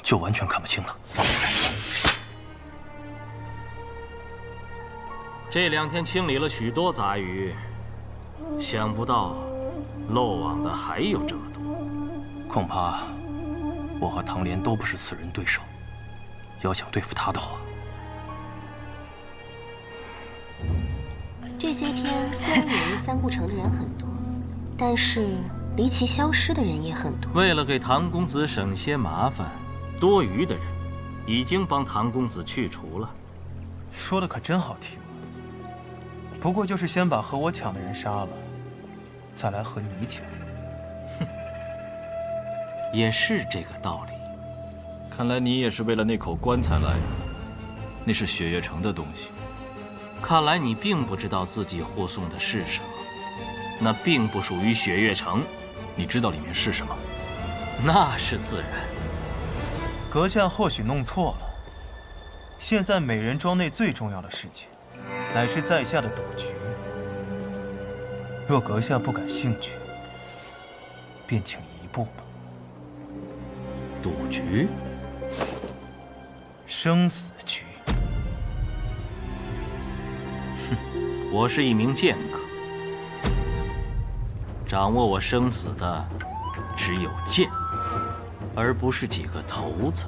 就完全看不清了。这2天清理了许多杂鱼，想不到漏网的还有这么多。恐怕我和唐莲都不是此人对手。要想对付他的话，这些天虽然远离3顾城的人很多，但是离奇消失的人也很多。为了给唐公子省些麻烦，多余的人已经帮唐公子去除了。说的可真好听。不过就是先把和我抢的人杀了，再来和你抢。哼，也是这个道理。看来你也是为了那口棺材来的，那是雪月城的东西。看来你并不知道自己护送的是什么，那并不属于雪月城。你知道里面是什么？那是自然。阁下或许弄错了。现在美人庄内最重要的事情，乃是在下的赌局。若阁下不感兴趣，便请移步吧。赌局？生死局。哼，我是一名剑客，掌握我生死的只有剑，而不是几个头子。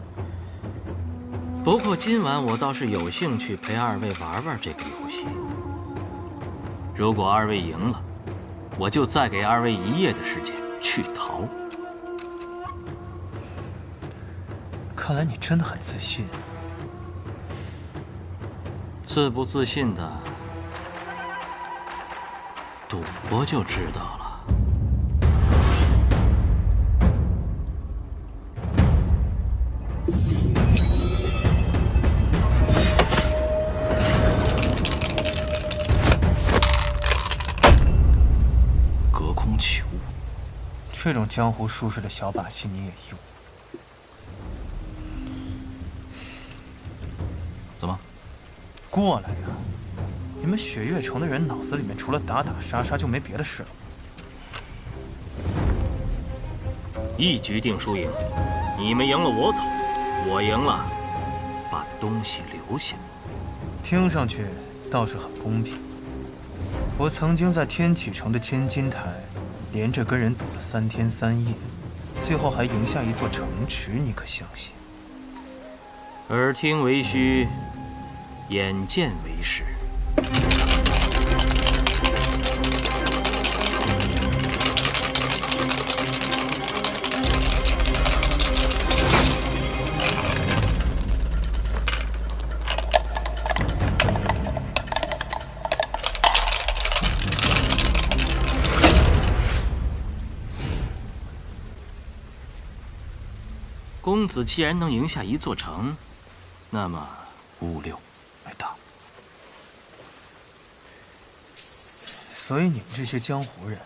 不过今晚我倒是有兴趣陪2位玩玩这个游戏。如果2位赢了，我就再给2位1夜的时间去逃。看来你真的很自信。自不自信的，赌博就知道了。这种江湖术士的小把戏你也用？怎么？过来呀！你们雪月城的人脑子里面除了打打杀杀就没别的事了。一局定输赢，你们赢了我走，我赢了把东西留下。听上去倒是很公平。我曾经在天启城的千金台，连着跟人赌了3天3夜，最后还赢下一座城池，你可相信？耳听为虚，眼见为实。公子既然能赢下一座城，那么556没大。所以你们这些江湖人啊，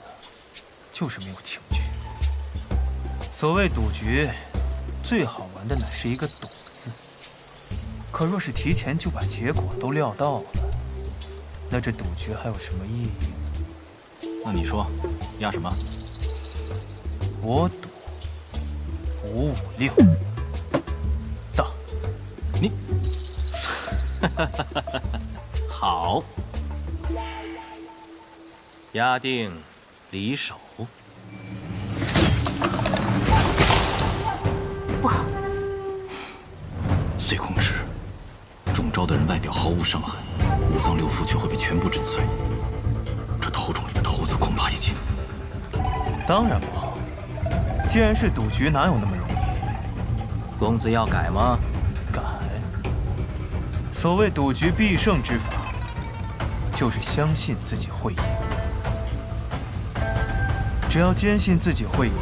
就是没有情趣。所谓赌局，最好玩的乃是一个“赌”字。可若是提前就把结果都料到了，那这赌局还有什么意义呢？那你说，压什么？我赌556。到。你，好。压定离手。不好。随空时，中招的人外表毫无伤痕，五脏六腑却会被全部震碎。这头中里的头子恐怕已经……当然不好。既然是赌局，哪有那么容易？公子要改吗？改。所谓赌局必胜之法，就是相信自己会赢。只要坚信自己会赢，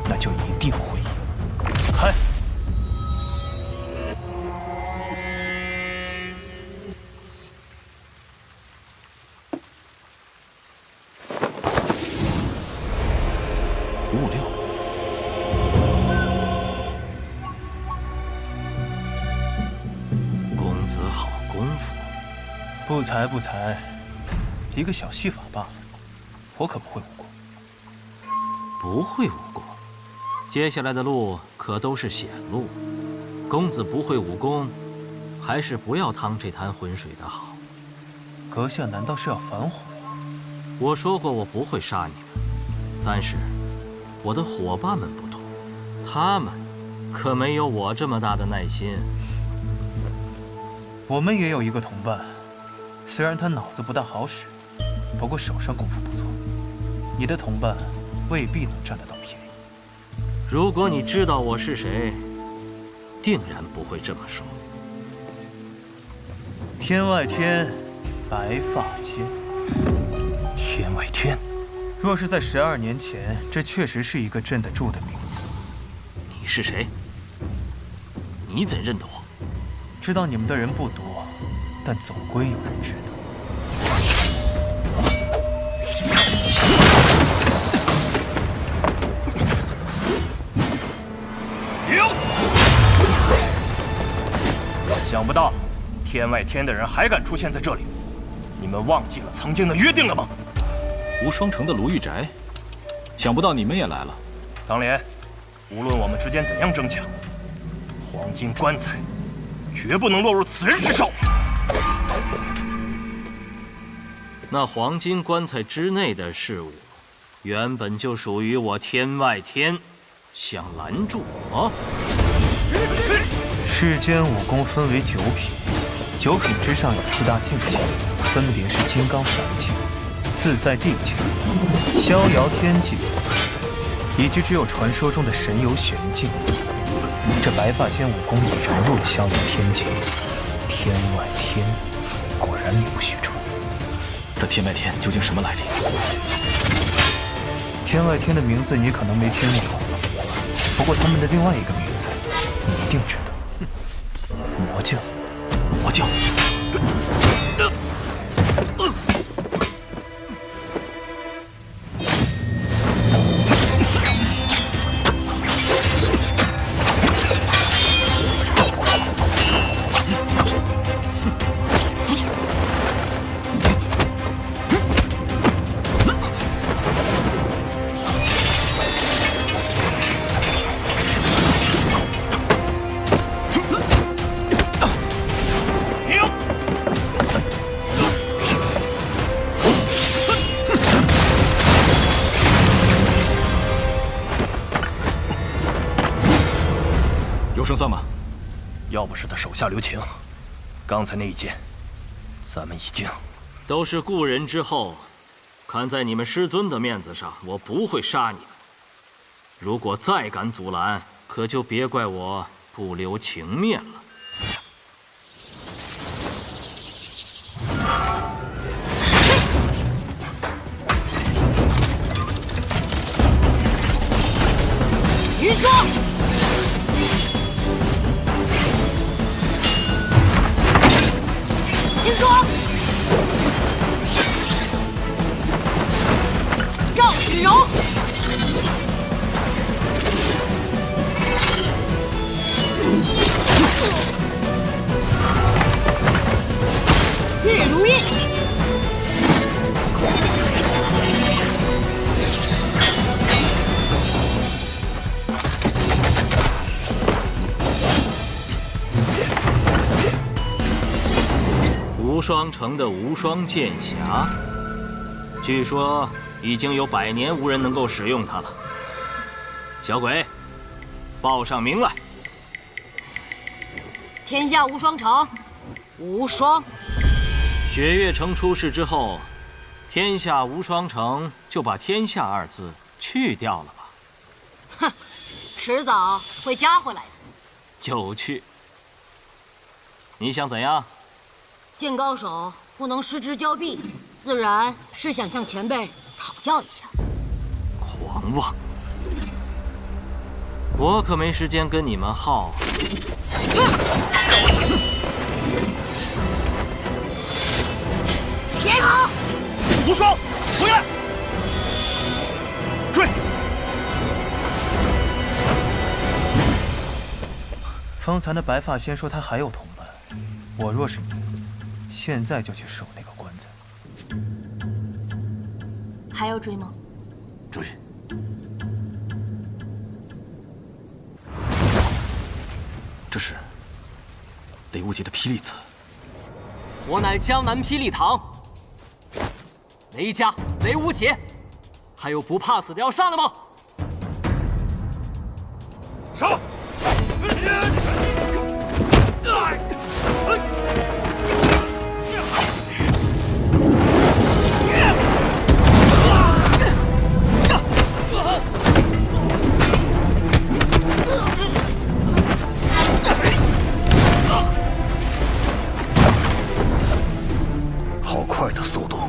那就一定会赢。开！公子好功夫。不才不才，一个小戏法罢了。我可不会武功。不会武功，接下来的路可都是险路。公子不会武功，还是不要趟这滩浑水的好。阁下难道是要反悔？我说过我不会杀你们，但是我的伙伴们不同，他们可没有我这么大的耐心。我们也有一个同伴，虽然他脑子不大好使，不过手上功夫不错。你的同伴未必能占得到便宜。如果你知道我是谁，定然不会这么说。天外天，白发仙。天外天，若是在12年前，这确实是一个镇得住的名字。你是谁？你怎认得我？知道你们的人不多，但总归有人知道。想不到，天外天的人还敢出现在这里，你们忘记了曾经的约定了吗？无双城的卢玉宅，想不到你们也来了。唐莲，无论我们之间怎样争抢，黄金棺材绝不能落入此人之手。那黄金棺材之内的事物，原本就属于我天外天，想拦住我？世间武功分为9品，9品之上有4大境界，分别是金刚凡境、自在地境、逍遥天境，以及只有传说中的神游玄境。这白发仙武功已然入了逍遥天境，天外天，果然名不虚传。这天外天究竟什么来历？天外天的名字你可能没听过，不过他们的另外一个名字你一定知道。魔教，魔教。胜算吗？要不是他手下留情，刚才那一剑，咱们已经……都是故人之后，看在你们师尊的面子上，我不会杀你们。如果再敢阻拦，可就别怪我不留情面了。云霜，金霜，赵子柔，月如印。无双城的无双剑匣，据说已经有100年无人能够使用它了。小鬼，报上名来。天下无双城，无双。雪月城出事之后，天下无双城就把“天下”二字去掉了吧？哼，迟早会加回来的。有趣。你想怎样？见高手不能失之交臂，自然是想向前辈讨教一下。狂妄！我可没时间跟你们耗。别跑！无双，回来！追！方才那白发仙说他还有同伴，我若是你，现在就去守那个棺材。还要追吗？追！这是雷无极的霹雳刺。我乃江南霹雳堂雷家雷无极，还有不怕死的要上的吗？上！好快的速度！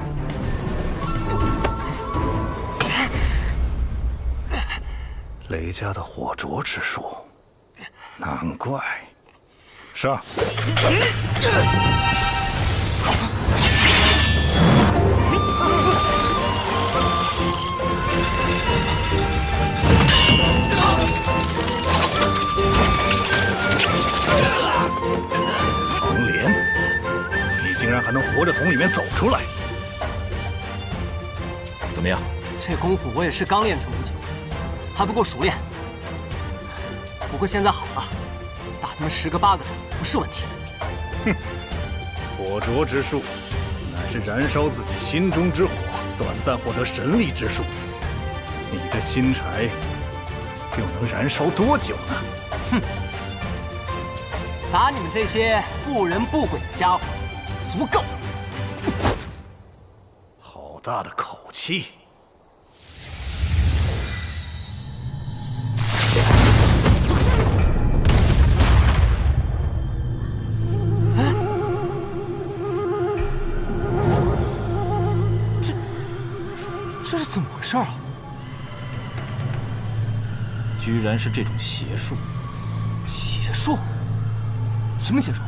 雷家的火灼之术，难怪。上！唐莲，你竟然还能活着从里面走出来！怎么样？这功夫我也是刚练成不久，还不够熟练。不过现在好了，打他们10个8个的不是问题。哼，火灼之术，乃是燃烧自己心中之火，短暂获得神力之术。你的心柴又能燃烧多久呢？哼，打你们这些不人不鬼的家伙，足够。好大的口气！这是怎么回事啊？居然是这种邪术！邪术？什么邪术？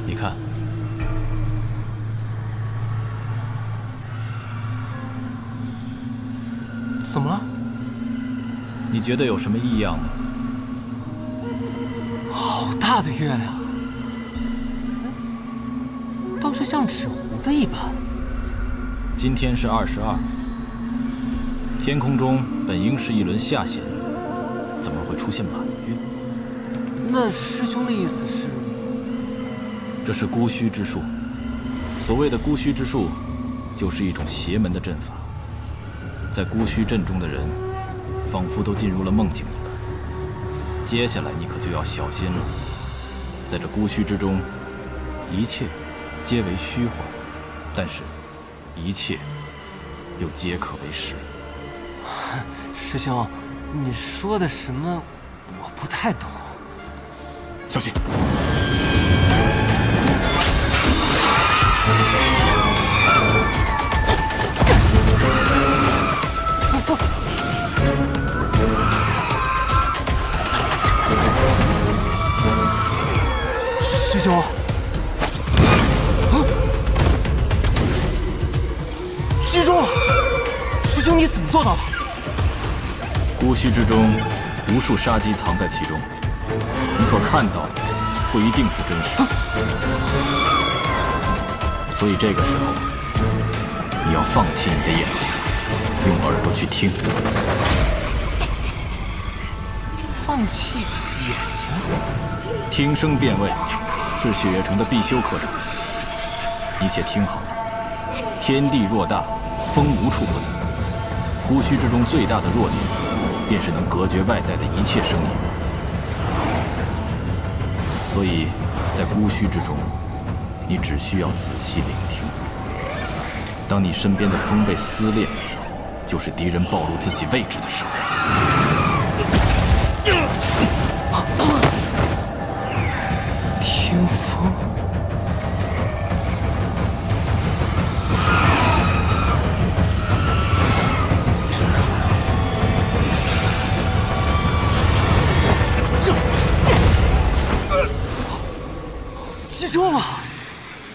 你看，怎么了？你觉得有什么异样吗？好大的月亮，倒是像纸糊的一般。今天是22，天空中本应是一轮下弦月，怎么会出现满月？那师兄的意思是？这是孤虚之术。所谓的孤虚之术，就是一种邪门的阵法。在孤虚阵中的人，仿佛都进入了梦境一般。接下来你可就要小心了。在这孤虚之中，一切皆为虚幻，但是，一切又皆可为实。师兄，你说的什么？我不太懂。小心！师兄，击中了！师兄，你怎么做到的？孤虚之中，无数杀机藏在其中，你所看到的不一定是真实，所以这个时候，你要放弃你的眼睛，用耳朵去听。放弃眼睛？听声辨位是雪月城的必修课程，你且听好了。天地若大，风无处不在。孤虚之中最大的弱点，便是能隔绝外在的一切声音。所以，在孤虚之中，你只需要仔细聆听。当你身边的风被撕裂的时候，就是敌人暴露自己位置的时候。听风。击中了！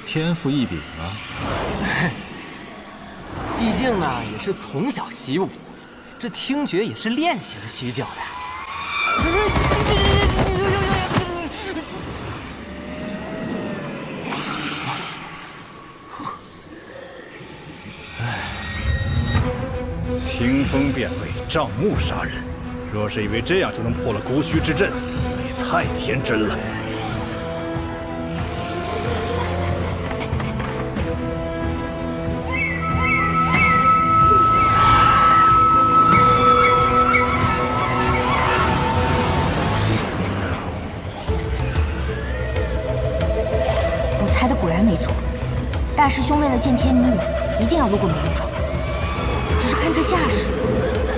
天赋异禀啊！毕竟呢，也是从小习武，这听觉也是练习了许久的。听风辨位，仗目杀人。若是以为这样就能破了孤虚之阵，也太天真了。我猜的果然没错，大师兄为了见天女羽，一定要路过梅林庄。只是看这架势，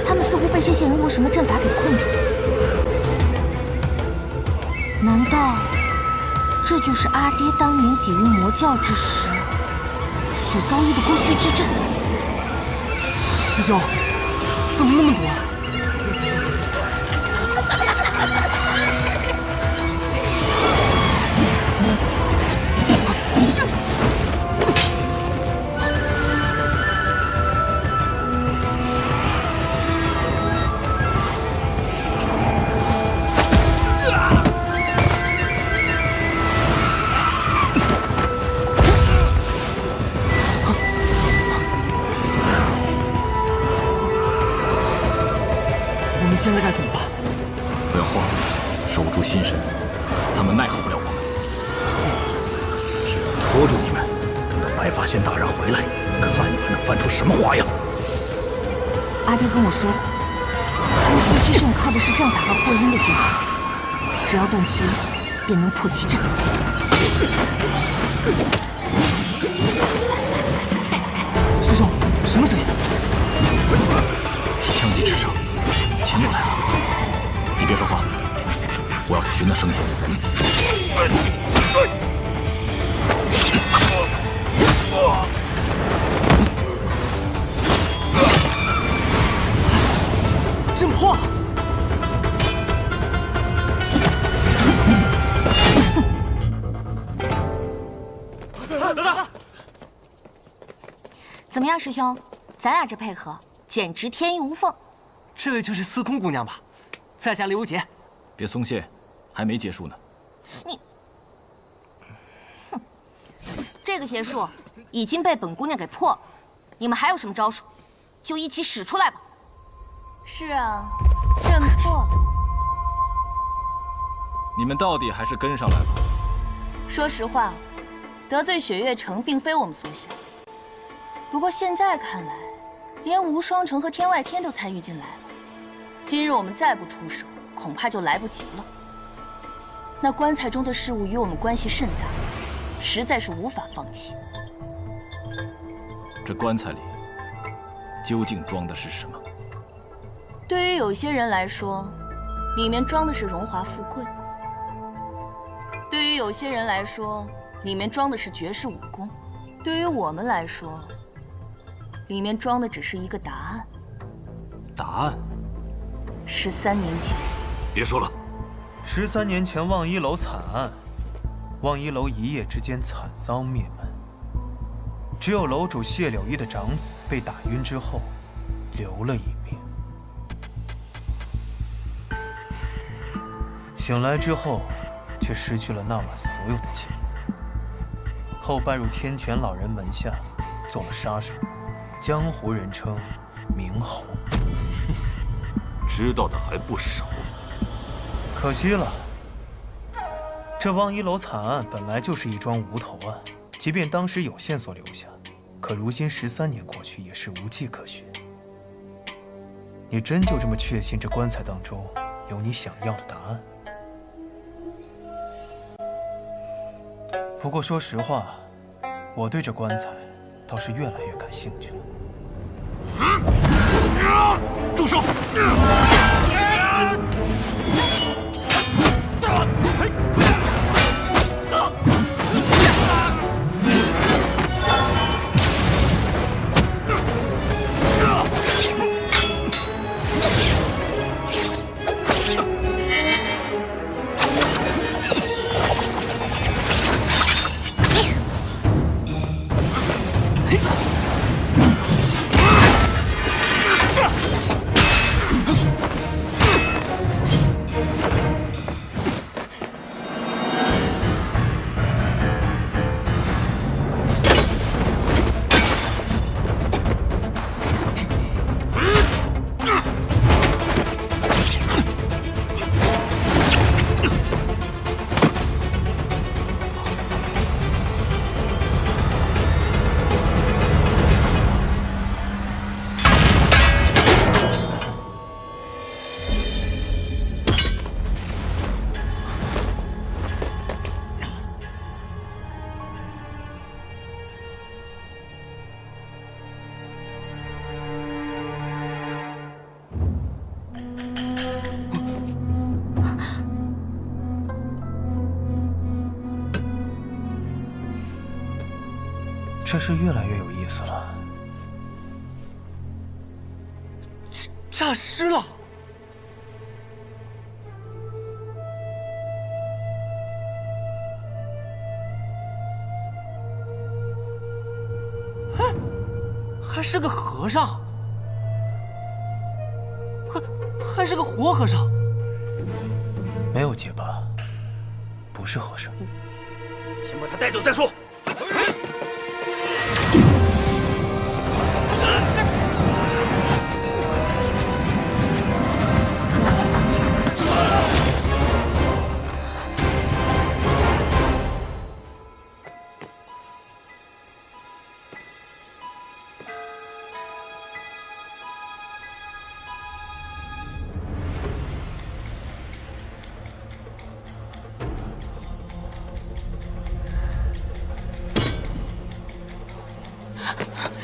他们似乎被这些人用什么阵法给困住了。难道这就是阿爹当年抵御魔教之时所遭遇的孤虚之阵？师兄，怎么那么多啊？现在该怎么办？不要慌，守住心神，他们奈何不了我们。只要拖住你们，等到白发仙大人回来，看你们能翻出什么花样。阿爹跟我说过，孤虚之阵靠的是阵法和破音的结合，只要断其一，便能破其阵。师兄，什么声音？是枪击之声。前面来了，你别说话，我要去寻那声音。阵破！怎么样，师兄？咱俩这配合简直天衣无缝。这就是司空姑娘吧？在下刘杰。别松懈，还没结束呢。你，哼，这个邪术已经被本姑娘给破了，你们还有什么招数，就一起使出来吧。是啊，阵破了。你们到底还是跟上来了。说实话，得罪雪月城并非我们所想。不过现在看来，连无双城和天外天都参与进来了。今日我们再不出手，恐怕就来不及了。那棺材中的事物与我们关系甚大，实在是无法放弃。这棺材里究竟装的是什么？对于有些人来说，里面装的是荣华富贵；对于有些人来说，里面装的是绝世武功；对于我们来说，里面装的只是一个答案。答案13年前，别说了。13年前望一楼惨案，望一楼一夜之间惨遭灭门。只有楼主谢柳依的长子被打晕之后，留了一命。醒来之后，却失去了那晚所有的记忆。后拜入天泉老人门下，做了杀手，江湖人称明侯。知道的还不少。可惜了，这望一楼惨案本来就是一桩无头案，即便当时有线索留下，可如今13年过去，也是无迹可寻。你真就这么确信这棺材当中有你想要的答案？不过说实话，我对这棺材倒是越来越感兴趣了。住手！这是越来越有意思了。诈尸了！哎，还是个和尚，还是个活和尚。没有结巴，不是和尚。先把他带走再说。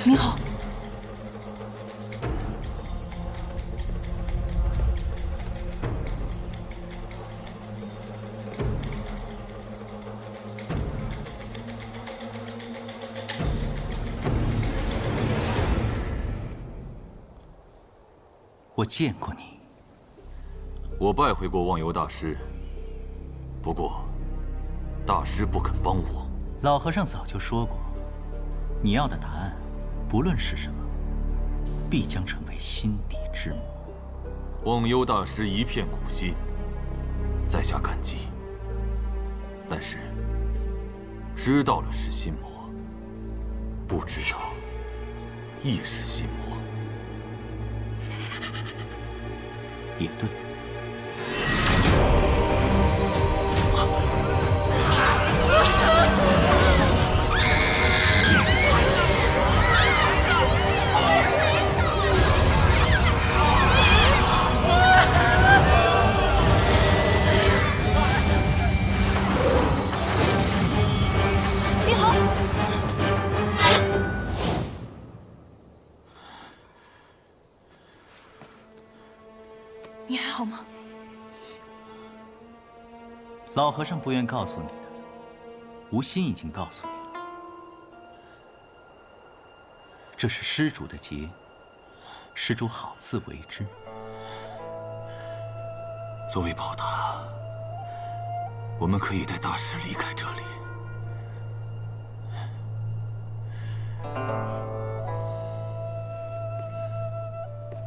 明侯，我见过你。我拜会过忘忧大师，不过大师不肯帮我。老和尚早就说过，你要的答案，不论是什么，必将成为心底之魔。忘忧大师一片苦心，在下感激。但是知道了是心魔，不知道亦是心魔。也对。吗？老和尚不愿告诉你的，吴心已经告诉你了。这是施主的劫，施主好自为之。作为报答，我们可以带大师离开这里。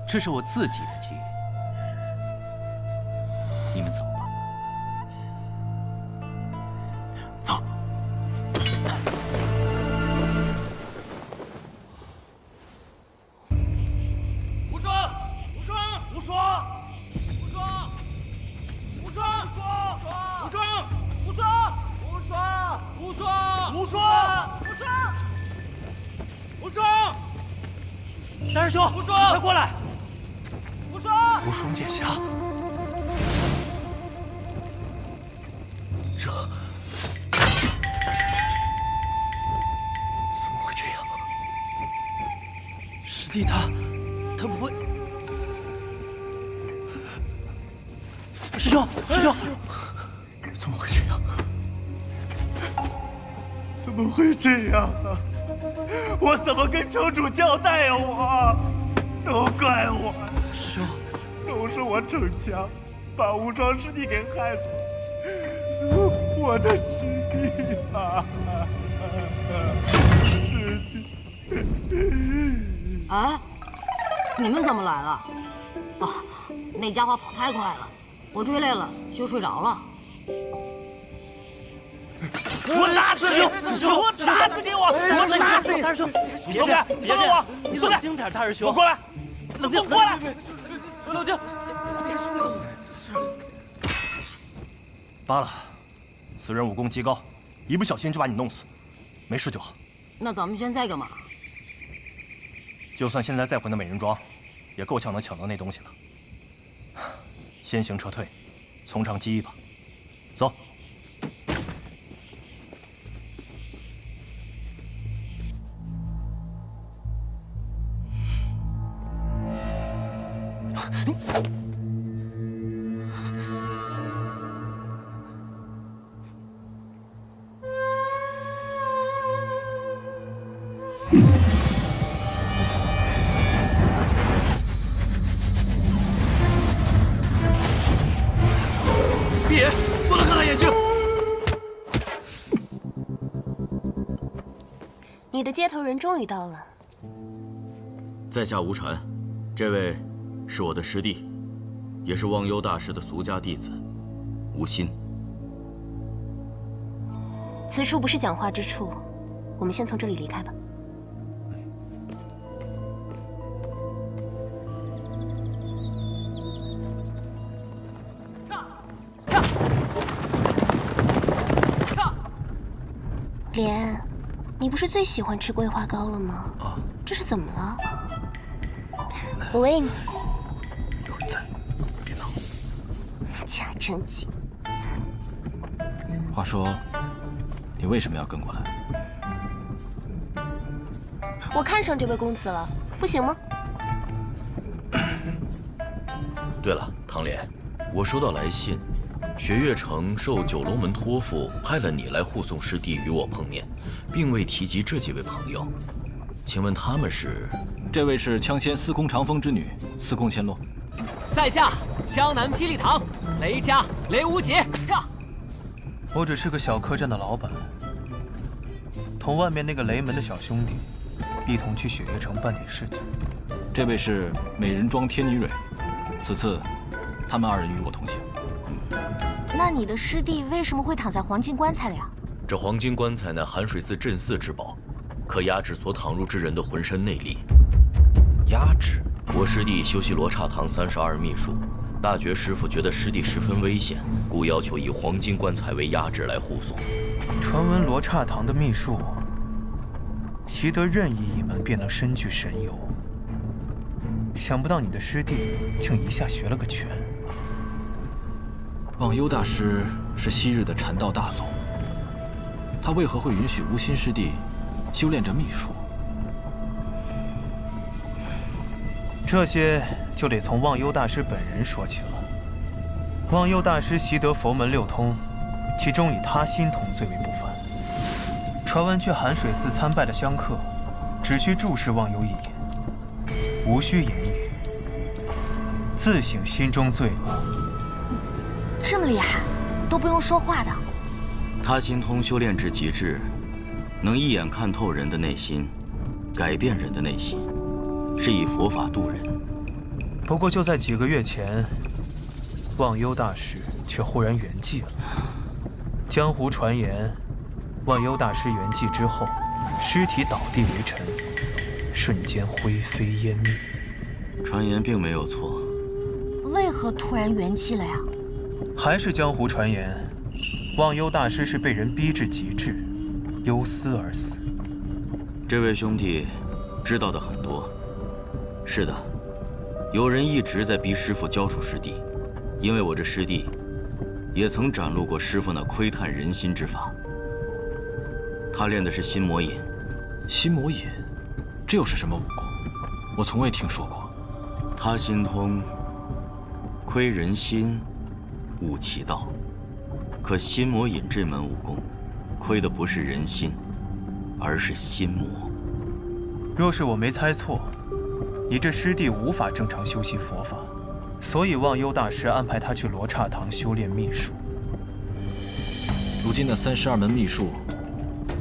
这是我自己的劫，你们走吧。走。无双，无双，无双，无双，无双，无双，无双，无双，无双，无双，无双，无双，大师兄，无双，快过来！无双，无双剑侠，这怎么会这样？师弟他不会。师兄，师兄，怎么会这样？怎么会这样啊？我怎么跟城主交代啊？都怪我，师兄，都是我逞强，把无双师弟给害死了。我的师弟啊，师弟！哎，你们怎么来了？哦，那家伙跑太快了，我追累了就睡着了。我打死你！我打死你！我打死你！大师兄，你松开！你松开我！你冷静点，大师兄。我过来，冷静，过来！冷静。罢了，此人武功极高，一不小心就把你弄死，没事就好。那咱们现在干嘛？就算现在再回那美人庄，也够呛能抢到那东西了。先行撤退，从长计议吧。走。别，不能看他眼睛。你的接头人终于到了。在下吴禅，这位是我的师弟，也是忘忧大师的俗家弟子，吴心。此处不是讲话之处，我们先从这里离开吧。莲，你不是最喜欢吃桂花糕了吗？这是怎么了？我喂你。有人在，别闹。假正经。话说，你为什么要跟过来？我看上这位公子了，不行吗？对了，唐莲，我收到来信，雪月城受九龙门托付，派了你来护送师弟与我碰面，并未提及这几位朋友。请问他们是？这位是枪仙司空长风之女，司空千落。在下江南霹雳堂雷家雷无极。我只是个小客栈的老板，同外面那个雷门的小兄弟一同去雪月城办点事情。这位是美人庄天女蕊，此次他们二人与我同行。那你的师弟为什么会躺在黄金棺材里啊？这黄金棺材乃寒水寺镇寺之宝，可压制所躺入之人的浑身内力。压制？我师弟修习罗刹堂32秘术，大觉师傅觉得师弟十分危险，故要求以黄金棺材为压制来护送。传闻罗刹堂的秘术，习得任意一门便能身具神游。想不到你的师弟竟一下学了个全。忘忧大师是昔日的禅道大宗，他为何会允许无心师弟修炼这秘术？这些就得从忘忧大师本人说起了。忘忧大师习得佛门六通，其中以他心通最为不凡。传闻去寒水寺参拜的香客，只需注视忘忧一眼，无需言语，自省心中罪恶。这么厉害，都不用说话的。他心通修炼至极致，能一眼看透人的内心，改变人的内心，是以佛法度人。不过就在几个月前，忘忧大师却忽然圆寂了。江湖传言，忘忧大师圆寂之后，尸体倒地为尘，瞬间灰飞烟灭。传言并没有错。为何突然圆寂了呀？还是江湖传言，忘忧大师是被人逼至极致，忧思而死。这位兄弟知道的很多。是的，有人一直在逼师父交出师弟，因为我这师弟也曾展露过师父那窥探人心之法。他练的是心魔引。心魔引，这又是什么武功？我从未听说过。他心通，窥人心，悟其道。可心魔引这门武功，窥的不是人心，而是心魔。若是我没猜错，你这师弟无法正常修习佛法，所以忘忧大师安排他去罗刹堂修炼秘术。如今那32门秘术，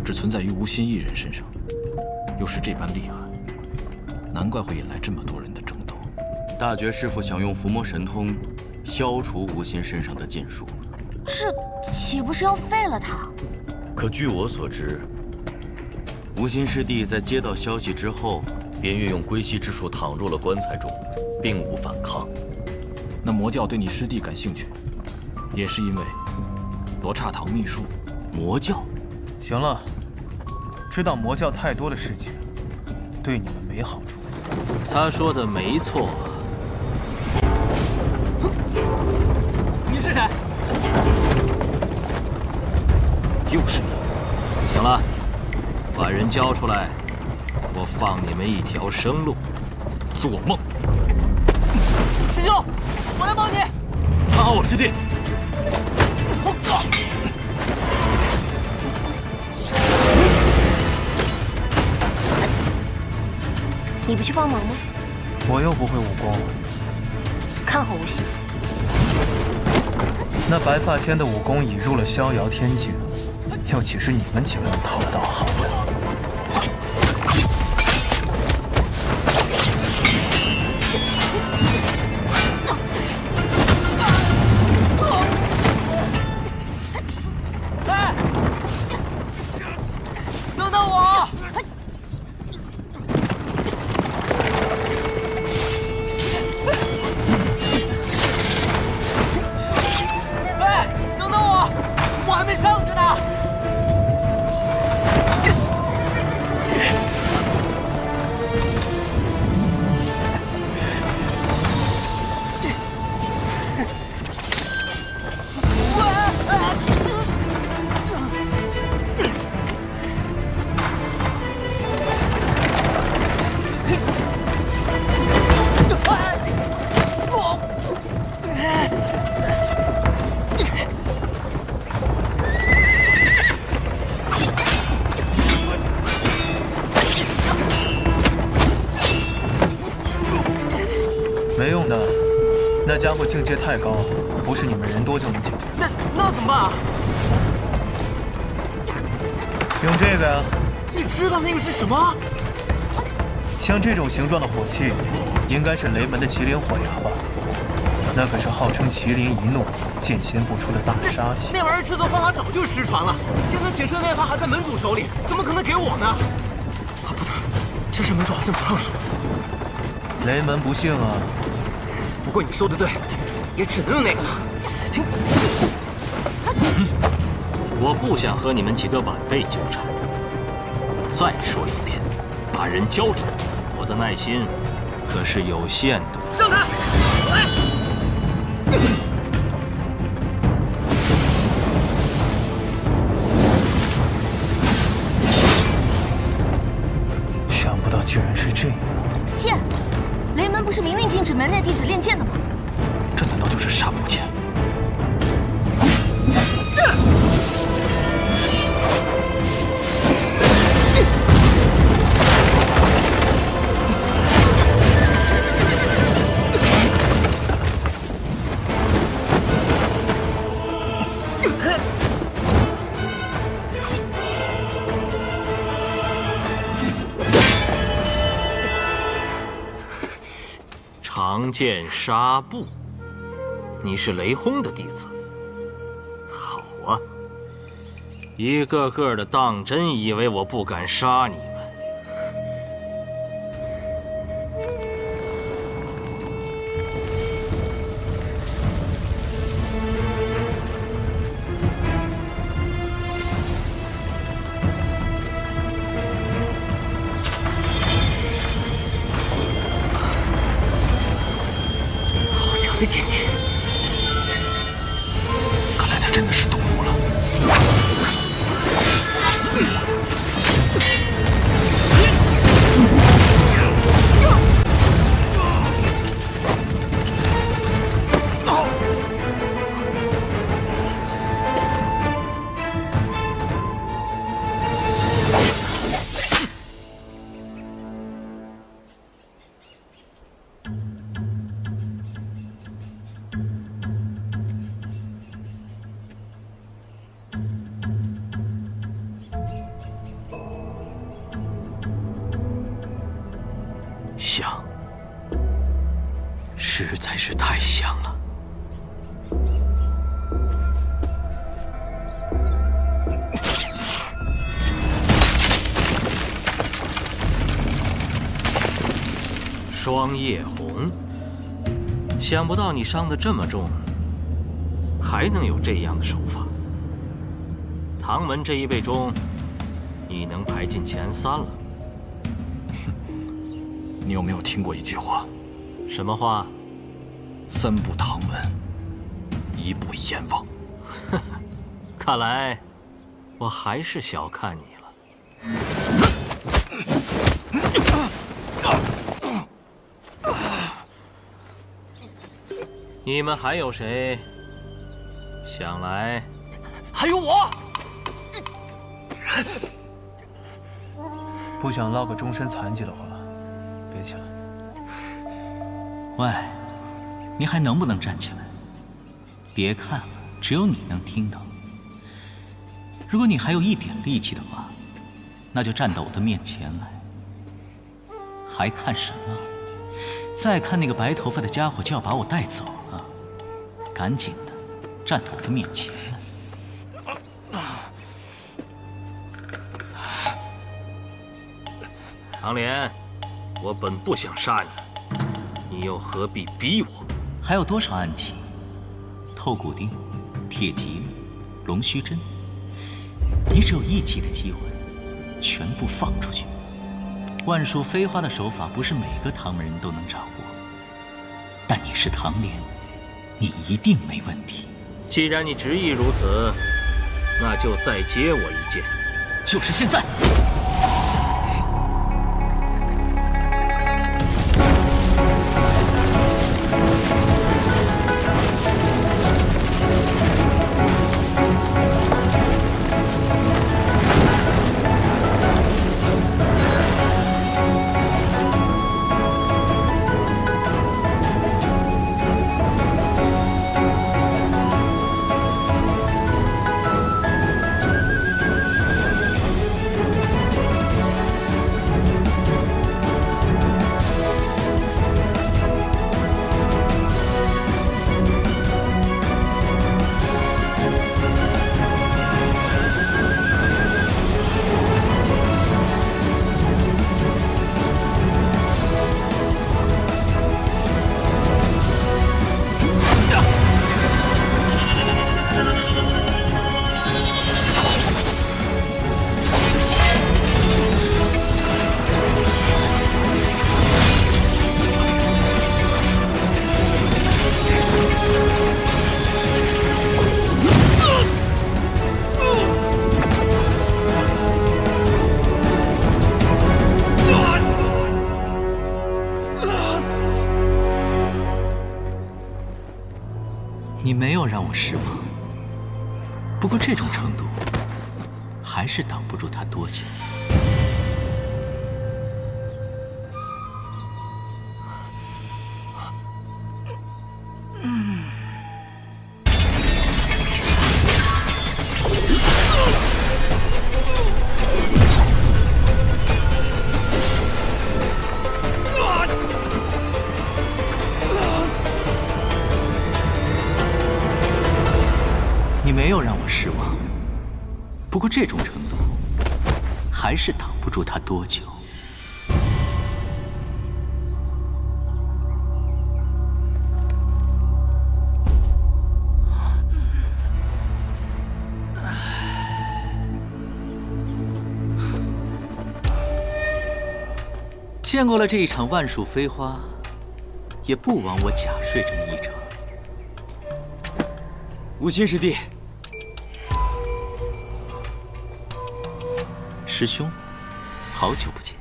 只存在于无心一人身上，又是这般厉害，难怪会引来这么多人的争斗。大觉师父想用伏魔神通消除无心身上的禁术，这岂不是要废了他？可据我所知，无心师弟在接到消息之后，便运用归西之术躺入了棺材中，并无反抗。那魔教对你师弟感兴趣，也是因为罗刹堂秘术。魔教？行了，知道魔教太多的事情，对你们没好处。他说的没错。你是谁？又是你。行了，把人交出来，我放你们一条生路。做梦！师兄，我来帮你。看好我师弟。你不去帮忙吗？我又不会武功，看好无心。那白发仙的武功已入了逍遥天境，又岂是你们几个能讨得到好的？哎，等等我！哎，等等我，我还没上去呢。没用的，那家伙境界太高，不是你们人多就能解决。那怎么办啊？用这个呀。你知道那个是什么？像这种形状的火器，应该是雷门的麒麟火牙吧？那可是号称麒麟一怒，剑仙不出的大杀器。那玩意儿制作方法早就失传了，现在仅剩那把还在门主手里，怎么可能给我呢？啊，不对，这事门主好像不让说。雷门不幸啊。不过你说的对，也只能用那个了。我不想和你们几个晚辈纠缠。再说一遍，把人交出来，我的耐心可是有限的。让开！想不到居然是这样。剑，雷门不是明令禁止门内弟子练剑的吗？这难道就是杀戮剑？弓箭纱布，你是雷轰的弟子。好啊，一个个的当真以为我不敢杀你们。好强的剑气！看来他真的是动怒了。香，实在是太香了。霜叶红，想不到你伤得这么重，还能有这样的手法。唐门这一辈中，你能排进前3了。你有没有听过一句话？什么话？3步唐门，1步阎王。看来我还是小看你了。你们还有谁想来？还有我。不想落个终身残疾的话，别起来。喂，你还能不能站起来？别看了，只有你能听到。如果你还有一点力气的话，那就站到我的面前来。还看什么？再看那个白头发的家伙就要把我带走了，赶紧的，站到我的面前来。唐莲，我本不想杀你，你又何必逼我？还有多少暗器？透骨钉、铁蒺藜、龙须针，你只有一击的机会，全部放出去。万术飞花的手法不是每个唐门人都能掌握，但你是唐莲，你一定没问题。既然你执意如此，那就再接我一剑，就是现在。你没有让我失望，不过这种程度，还是挡不住他多久。你没有让我失望，不过这种程度还是挡不住他多久。见过了这一场万树飞花，也不枉我假睡这么一场。无心师弟，师兄，好久不见。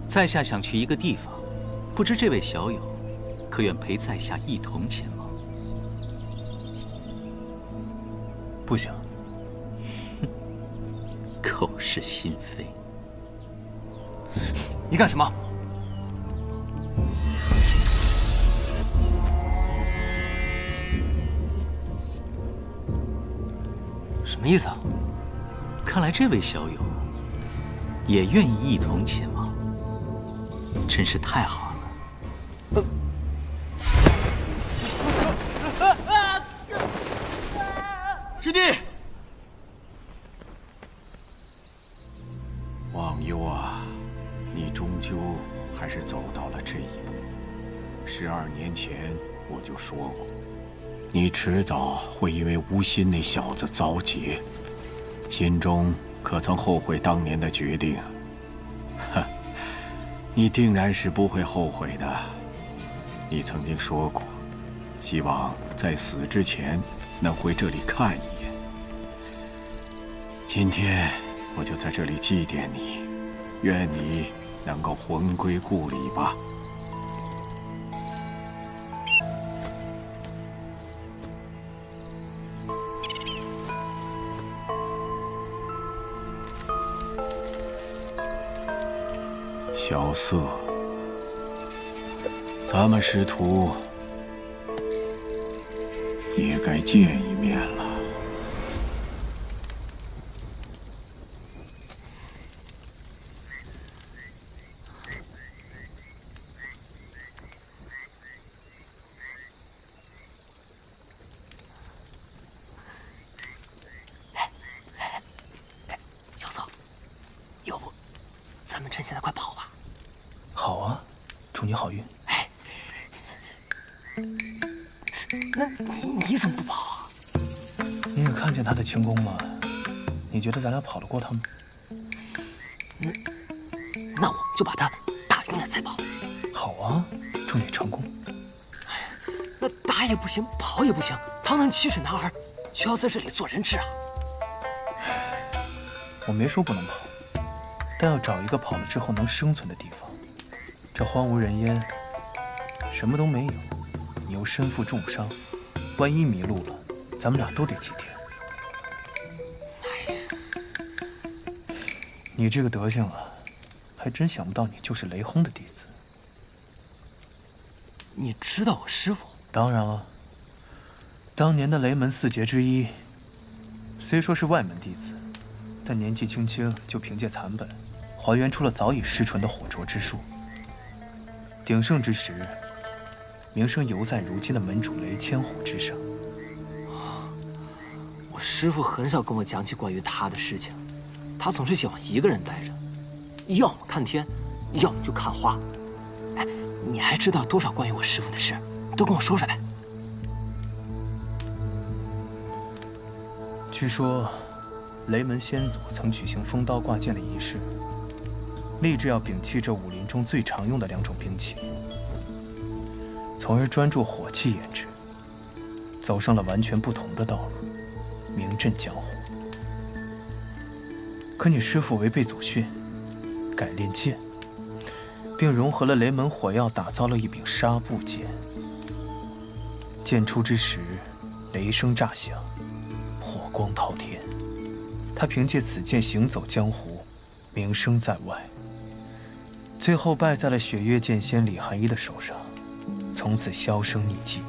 在下想去一个地方，不知这位小友可愿陪在下一同前往？不行。口是心非。你干什么？什么意思啊？看来这位小友也愿意一同前往。真是太好了！师弟，忘忧啊，你终究还是走到了这一步。12年前我就说过，你迟早会因为无心那小子遭劫，心中可曾后悔当年的决定？哼！你定然是不会后悔的。你曾经说过，希望在死之前能回这里看一眼。今天我就在这里祭奠你，愿你能够魂归故里吧。小色，咱们师徒也该见一面了。小色，要不咱们趁现在快跑吧？好啊，祝你好运。哎，那你怎么不跑啊？你也看见他的轻功了，你觉得咱俩跑得过他吗？那我就把他打晕了再跑。好啊，祝你成功。那打也不行，跑也不行，堂堂七婶男儿需要在这里做人质啊！我没说不能跑，但要找一个跑了之后能生存的地方。这荒无人烟，什么都没有，你又身负重伤，万一迷路了，咱们俩都得祭天。你这个德行啊，还真想不到你就是雷轰的弟子。你知道我师父？当然了，当年的雷门4杰之一，虽说是外门弟子，但年纪轻轻就凭借残本，还原出了早已失传的火灼之术。鼎盛之时，名声犹在如今的门主雷千虎之上。我师父很少跟我讲起关于他的事情，他总是喜欢一个人待着，要么看天，要么就看花。哎，你还知道多少关于我师父的事？都跟我说说呗。据说，雷门先祖曾举行封刀挂剑的仪式，立志要摒弃这武林中最常用的2种兵器，从而专注火器研制，走上了完全不同的道路，名震江湖。可你师父违背祖训，改练剑，并融合了雷门火药，打造了一柄纱布剑。剑出之时，雷声炸响，火光滔天。他凭借此剑行走江湖，名声在外。最后败在了雪月剑仙李寒一的手上，从此销声匿迹。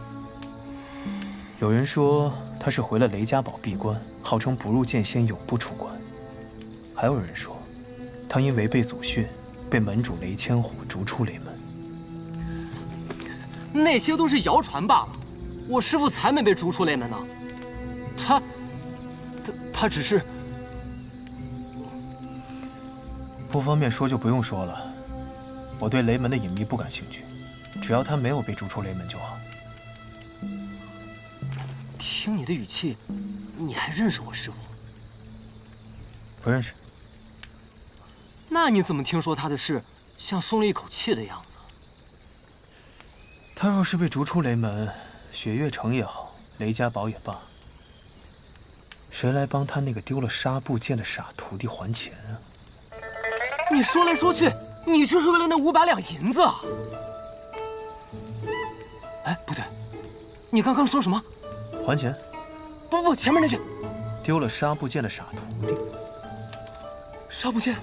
有人说他是回了雷家堡闭关，号称不入剑仙永不出关；还有人说，他因违背祖训，被门主雷千虎逐出雷门。那些都是谣传罢了，我师父才没被逐出雷门呢。他只是……不方便说就不用说了。我对雷门的隐秘不感兴趣，只要他没有被逐出雷门就好。听你的语气，你还认识我师父？不认识。那你怎么听说他的事像松了一口气的样子？他若是被逐出雷门，雪月城也好，雷家堡也罢，谁来帮他那个丢了纱布剑的傻徒弟还钱啊？你说来说去，你就是为了那500两银子啊！哎，不对，你刚刚说什么？还钱？不，前面那句。丢了纱布剑的傻徒弟。纱布剑？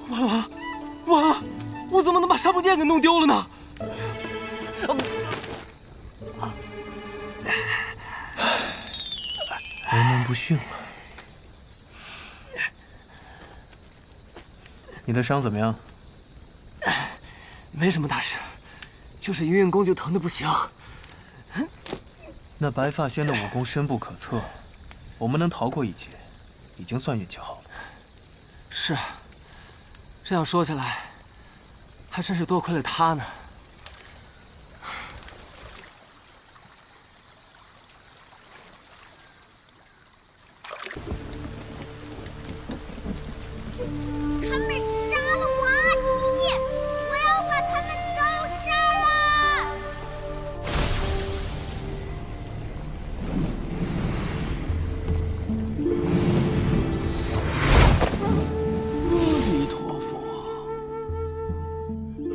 完了！我怎么能把纱布剑给弄丢了呢？为门不逊啊！你的伤怎么样？没什么大事，就是一运功就疼得不行。那白发仙的武功深不可测，我们能逃过一劫，已经算运气好了。是，这样说起来，还真是多亏了他呢。他们杀了我阿弟，我要把他们都杀了！阿弥陀佛，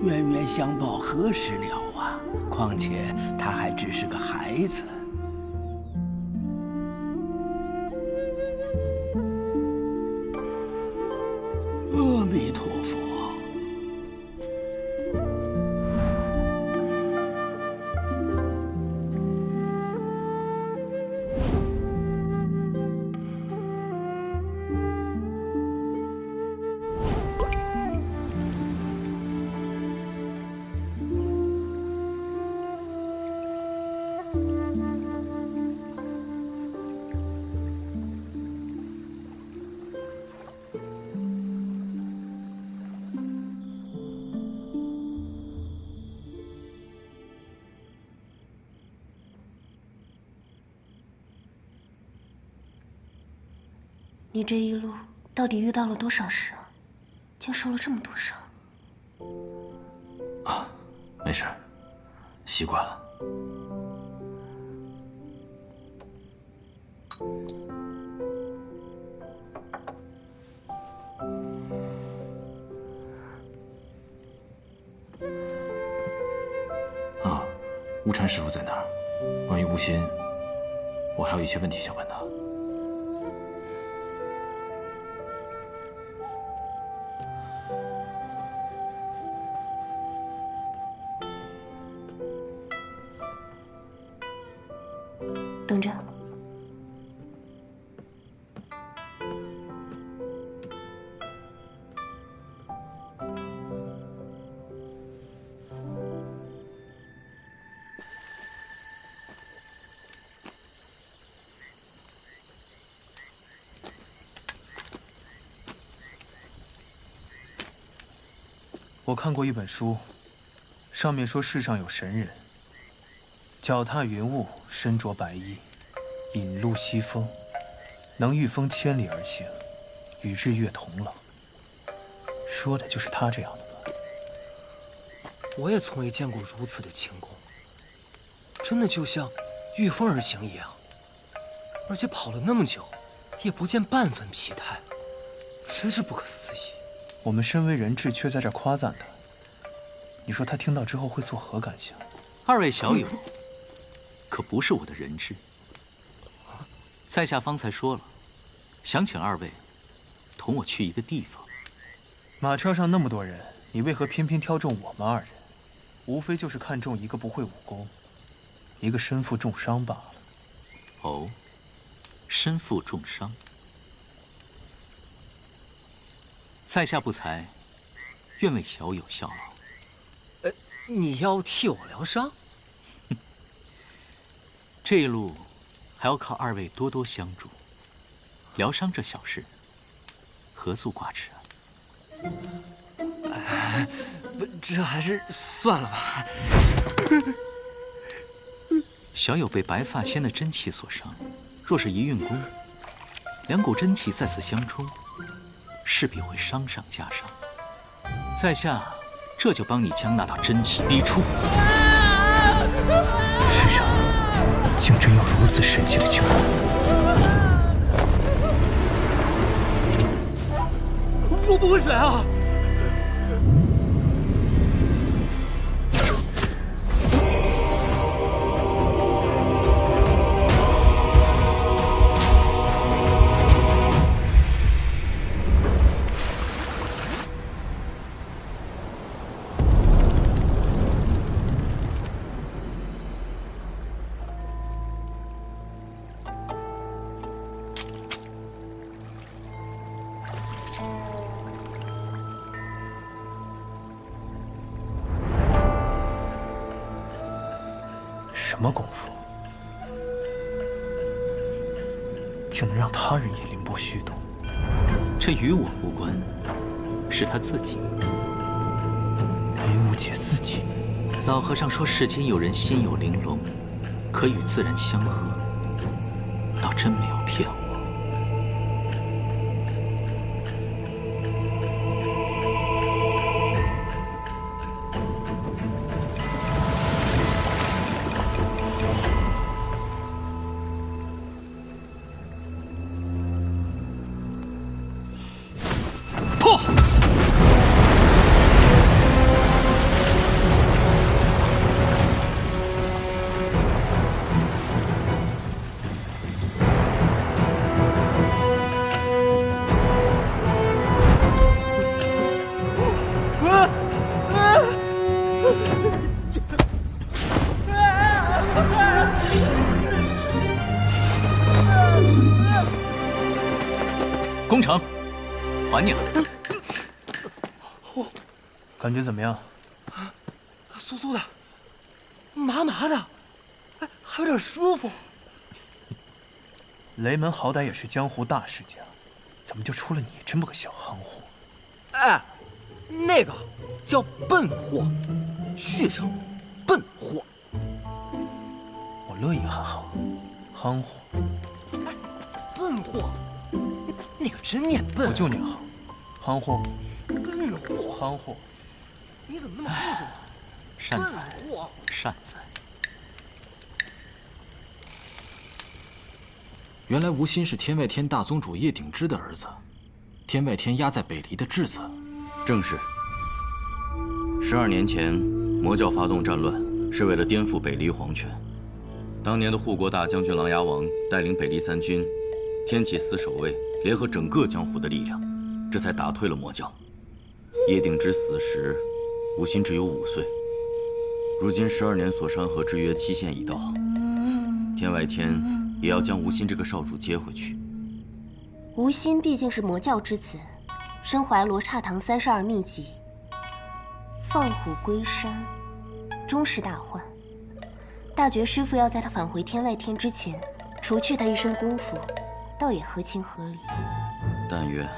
冤冤相报何时了啊？况且他还只是个孩子。阿弥陀佛。你这一路到底遇到了多少事啊？竟受了这么多伤。啊，没事，习惯了。啊，悟禅师傅在那儿。关于悟心，我还有一些问题想问他。等着。我看过一本书，上面说世上有神人，脚踏云雾，身着白衣，引路西风，能御风千里而行，与日月同老。说的就是他这样的吧？我也从未见过如此的轻功，真的就像御风而行一样，而且跑了那么久，也不见半分疲态，真是不可思议。我们身为人质，却在这夸赞他，你说他听到之后会作何感想？二位小友，可不是我的人质。在下方才说了，想请二位同我去一个地方。马车上那么多人，你为何偏偏挑中我们二人？无非就是看中一个不会武功，一个身负重伤罢了。哦，身负重伤，在下不才，愿为小友效劳。你要替我疗伤？这一路还要靠二位多多相助，疗伤这小事，何足挂齿啊！这还是算了吧。小友被白发仙的真气所伤，若是一运功，两股真气再次相冲，势必会伤上加伤。在下这就帮你将那道真气逼出。世上竟真有如此神奇的情况！我不会水啊！什么功夫，竟能让他人也凌波虚动？这与我无关，是他自己。没误解自己。老和尚说世间有人心有玲珑，可与自然相合，倒真没有骗我。攻城，还你了。感觉怎么样？酥酥的，麻麻的，还有点舒服。雷门好歹也是江湖大世家，怎么就出了你这么个小夯货？哎，那个叫笨货，血生笨货。我乐意喊夯，夯货。笨货，那个真念笨。我就念夯，夯货。笨货，夯货。你怎么那么固执呢？善哉，善哉。原来吴昕是天外天大宗主叶鼎之的儿子，天外天压在北离的质子。正是。12年前，魔教发动战乱，是为了颠覆北离皇权。当年的护国大将军琅琊王带领北离三军、天启四守卫联合整个江湖的力量，这才打退了魔教。叶鼎之死时，吴昕只有5岁。如今12年锁山河之约期限已到，天外天也要将吴昕这个少主接回去。吴昕毕竟是魔教之子，身怀罗刹堂32秘籍，放虎归山，终是大患。大觉师父要在他返回天外天之前，除去他一身功夫，倒也合情合理。但愿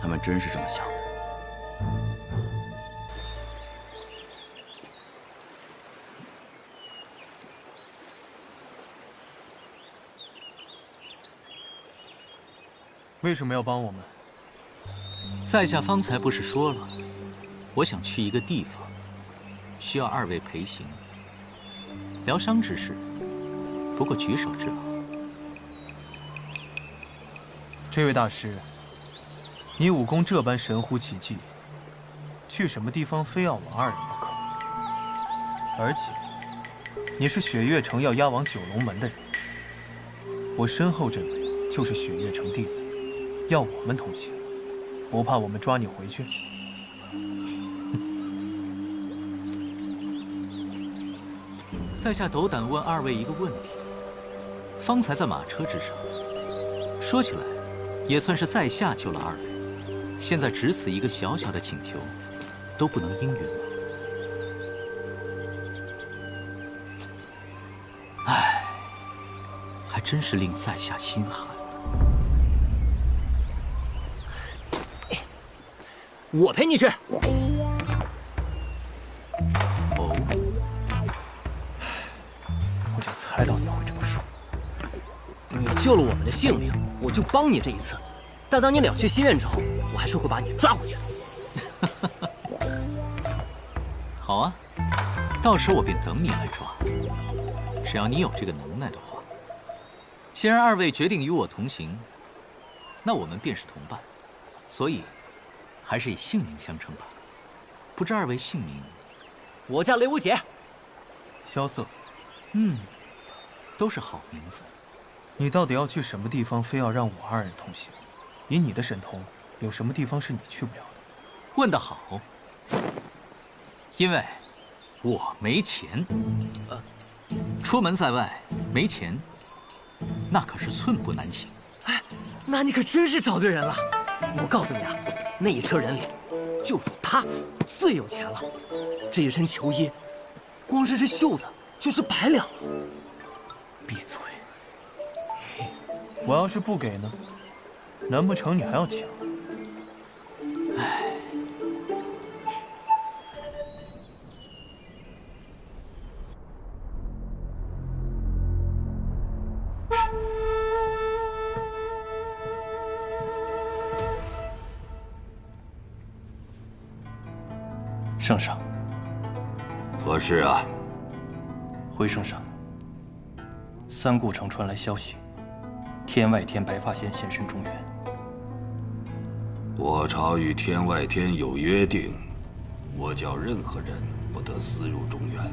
他们真是这么想的。为什么要帮我们？在下方才不是说了，我想去一个地方，需要2位陪行。疗伤之事，不过举手之劳。这位大师，你武功这般神乎其技，去什么地方非要我2人不可？而且，你是雪月城要押往九龙门的人，我身后这位就是雪月城弟子，要我们同行，不怕我们抓你回去？在下斗胆问二位一个问题：方才在马车之上，说起来，也算是在下救了二位。现在只此一个小小的请求，都不能应允吗？唉，还真是令在下心寒。我陪你去。哦，我就猜到你会这么说。你救了我们的性命，我就帮你这一次。但当你了却心愿之后，我还是会把你抓回去。好啊，到时我便等你来抓。只要你有这个能耐的话。既然二位决定与我同行，那我们便是同伴，所以还是以姓名相称吧。不知二位姓名？我叫雷无节。萧瑟。都是好名字。你到底要去什么地方，非要让我二人同行？以你的神通，有什么地方是你去不了的？问得好。因为我没钱。出门在外没钱，那可是寸步难行。哎，那你可真是找对人了。我告诉你啊，那一车人里，就属他最有钱了。这一身球衣，光是这袖子就是100两。闭嘴！我要是不给呢？难不成你还要抢？唉。圣上，何事啊？回圣上，三顾城传来消息，天外天白发仙现身中原。我朝与天外天有约定，我叫任何人不得私入中原。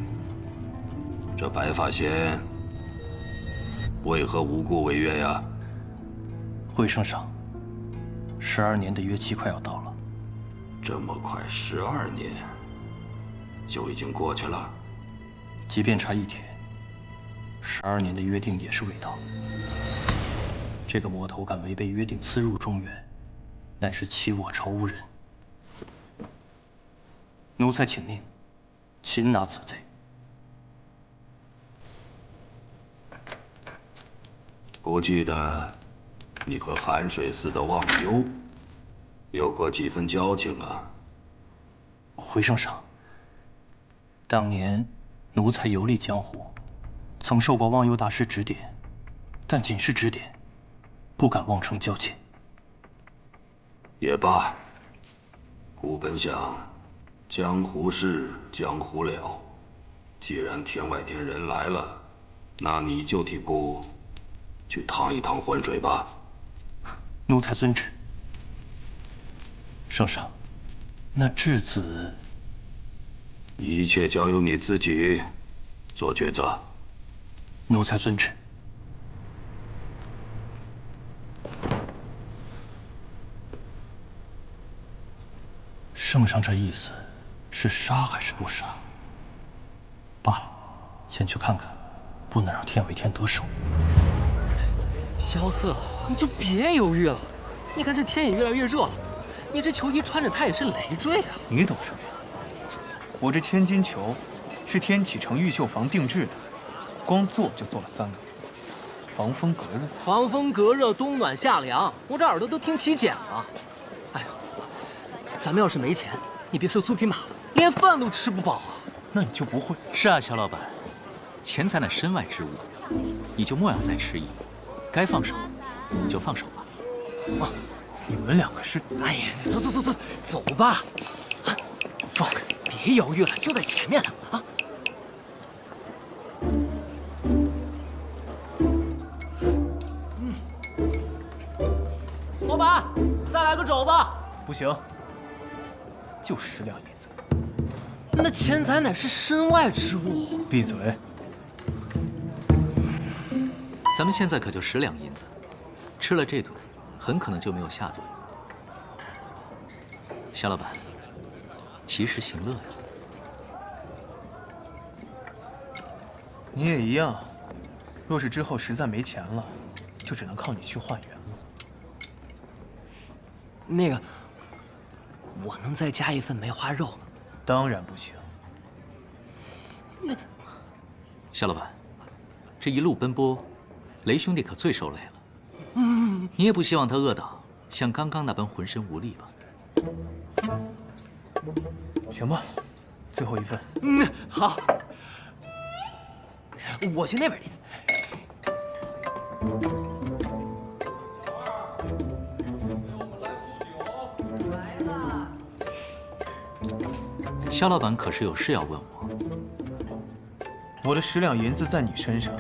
这白发仙为何无故违约呀？回圣上，12年的约期快要到了。这么快，12年就已经过去了？即便差1天，12年的约定也是未到。这个魔头敢违背约定私入中原，乃是欺我朝无人。奴才请命，擒拿此贼。不记得你和寒水寺的忘忧有过几分交情啊？回圣上，当年奴才游历江湖，曾受过忘忧大师指点，但仅是指点，不敢妄称交情。也罢，吾本想江湖事江湖了，既然天外天人来了，那你就替孤去趟一趟浑水吧。奴才遵旨。圣上，那质子，一切交由你自己做抉择。奴才遵旨。圣上这意思是杀还是不杀？罢了，先去看看，不能让天外天得手。萧瑟，你就别犹豫了。你看这天也越来越热了，你这球衣穿着它也是累赘啊。你懂什么呀？我这千金球是天启城玉绣坊定制的，光做就做了3个月，防风隔热。防风隔热，冬暖夏凉，我这耳朵都听起茧了。哎呀，咱们要是没钱，你别说租匹马了，连饭都吃不饱啊。那你就不会？是啊，萧老板，钱财乃身外之物，你就莫要再迟疑，该放手就放手吧。啊，你们2个是……哎呀，走吧。放开！别犹豫了，就在前面呢啊！老板，再来个肘子。不行，就10两银子。那钱财乃是身外之物。闭嘴！咱们现在可就10两银子，吃了这顿，很可能就没有下顿。萧老板，及时行乐呀。你也一样，若是之后实在没钱了，就只能靠你去化缘了。那个，我能再加一份梅花肉吗？当然不行。那，肖老板，这一路奔波，雷兄弟可最受累了。你也不希望他饿到像刚刚那般浑身无力吧？行吧，最后一份。好。我去那边点。肖老板可是有事要问我。我的10两银子在你身上，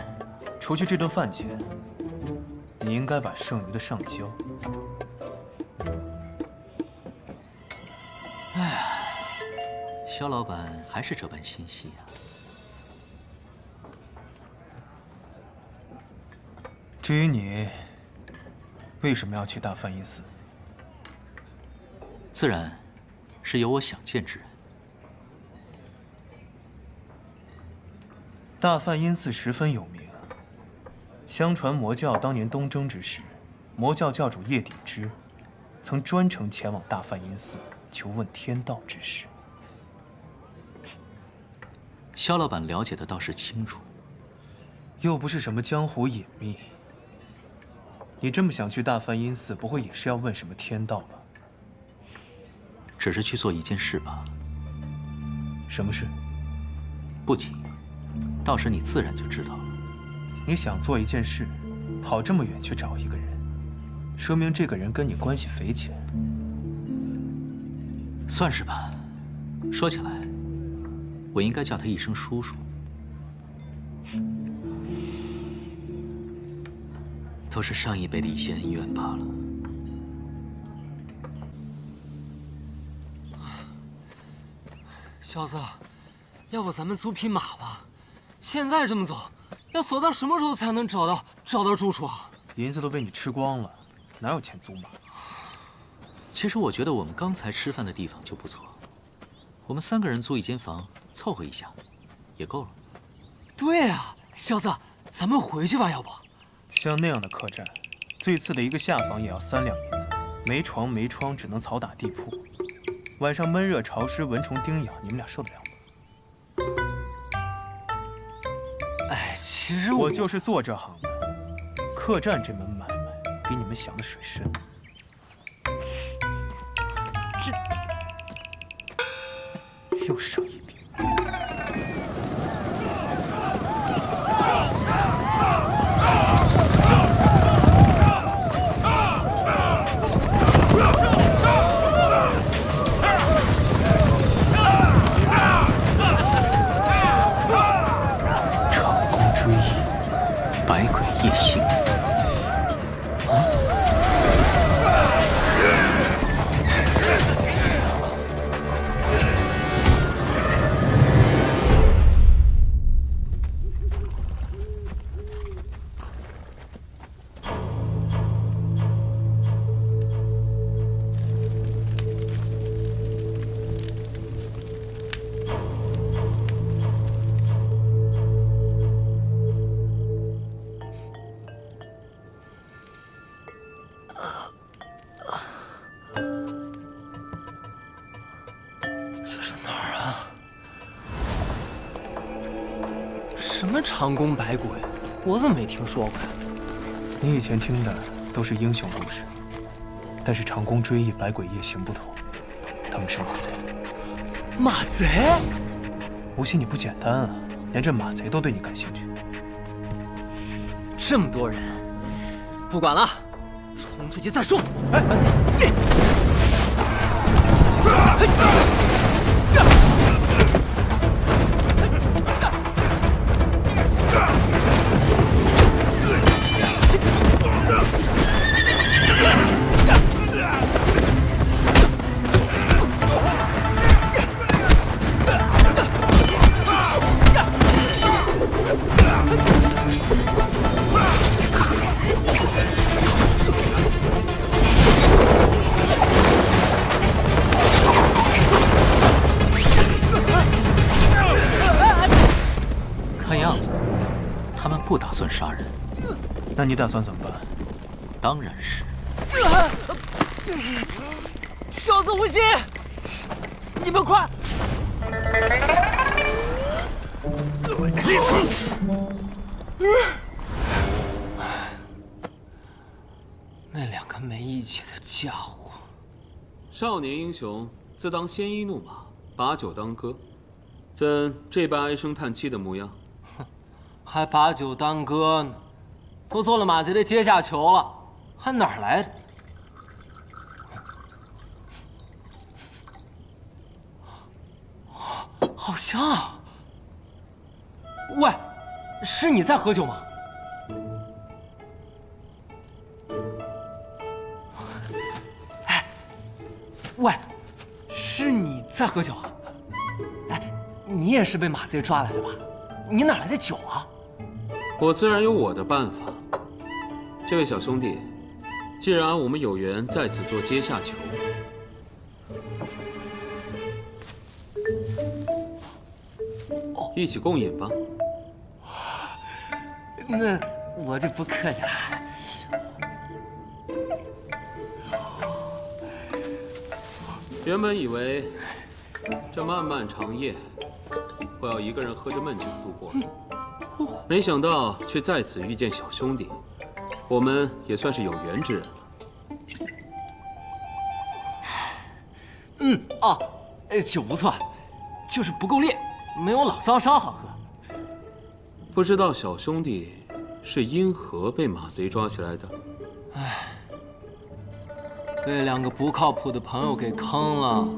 除去这顿饭钱，你应该把剩余的上交。哎，肖老板还是这般心细啊。至于你，为什么要去大梵音寺？自然是有我想见之人。大梵音寺十分有名，相传魔教当年东征之时，魔教教主叶鼎之曾专程前往大梵音寺求问天道之事。肖老板了解的倒是清楚，又不是什么江湖隐秘。你这么想去大梵音寺，不会也是要问什么天道吧？只是去做一件事罢了。什么事？不急，到时你自然就知道了。你想做一件事，跑这么远去找一个人，说明这个人跟你关系匪浅。算是吧。说起来，我应该叫他一声叔叔。都是上一辈的一些恩怨罢了。小子，要不咱们租匹马吧？现在这么走，要走到什么时候才能找到住处啊？银子都被你吃光了，哪有钱租马？其实我觉得我们刚才吃饭的地方就不错，我们3个人租一间房凑合一下，也够了。对啊，小子，咱们回去吧，要不？像那样的客栈，最次的一个下房也要3两银子，没床没窗，只能草打地铺。晚上闷热潮湿，蚊虫叮咬，你们俩受得了吗？哎，其实我就是做这行的，客栈这门买卖比你们想的水深。又省一笔。长弓追忆，百鬼夜行。什么长弓百鬼，我怎么没听说过呀？你以前听的都是英雄故事，但是长弓追忆、百鬼夜行不同，他们是马贼。马贼？无锡你不简单啊，连这马贼都对你感兴趣。这么多人，不管了，冲出去再说。他们不打算杀人。那你打算怎么办？当然是……小子无心，你们快！那两个没义气的家伙！少年英雄自当鲜衣怒马，把酒当歌，怎这般唉声叹气的模样？哼，还把酒当歌呢？都做了马贼的阶下囚了，还哪儿来的？好香啊！喂，是你在喝酒吗？哎，喂，是你在喝酒啊？哎，你也是被马贼抓来的吧？你哪来的酒啊？我自然有我的办法。这位小兄弟，既然我们有缘在此做阶下囚，一起共饮吧。那我就不客气了。原本以为这漫漫长夜，我要一个人喝着闷酒度过，没想到却在此遇见小兄弟，我们也算是有缘之人了。酒不错，就是不够烈，没有老糟烧好喝。不知道小兄弟是因何被马贼抓起来的？唉，被两个不靠谱的朋友给坑了。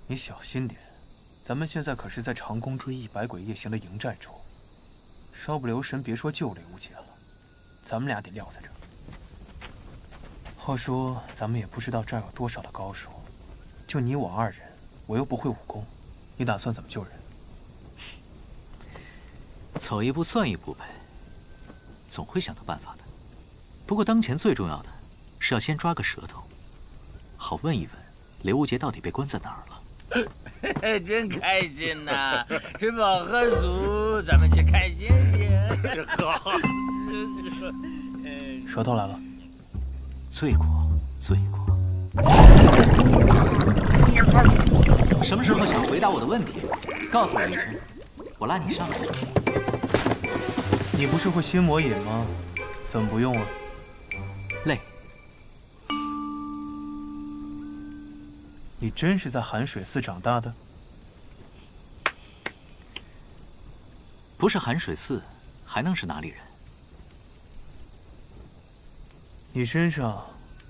你小心点，咱们现在可是在长宫追忆百鬼夜行的营寨中，稍不留神，别说救雷无节了，咱们俩得撂在这儿。话说，咱们也不知道这儿有多少的高手，就你我二人，我又不会武功，你打算怎么救人？走一步算一步呗，总会想到办法的。不过当前最重要的是要先抓个舌头，好问一问雷无节到底被关在哪儿了。真开心呐！吃饱喝足，咱们去看星星。好，舌头来了。罪过，罪过。什么时候想回答我的问题？告诉我一声，我拉你上来。你不是会心魔引吗？怎么不用啊？累。你真是在寒水寺长大的？不是寒水寺，还能是哪里人？你身上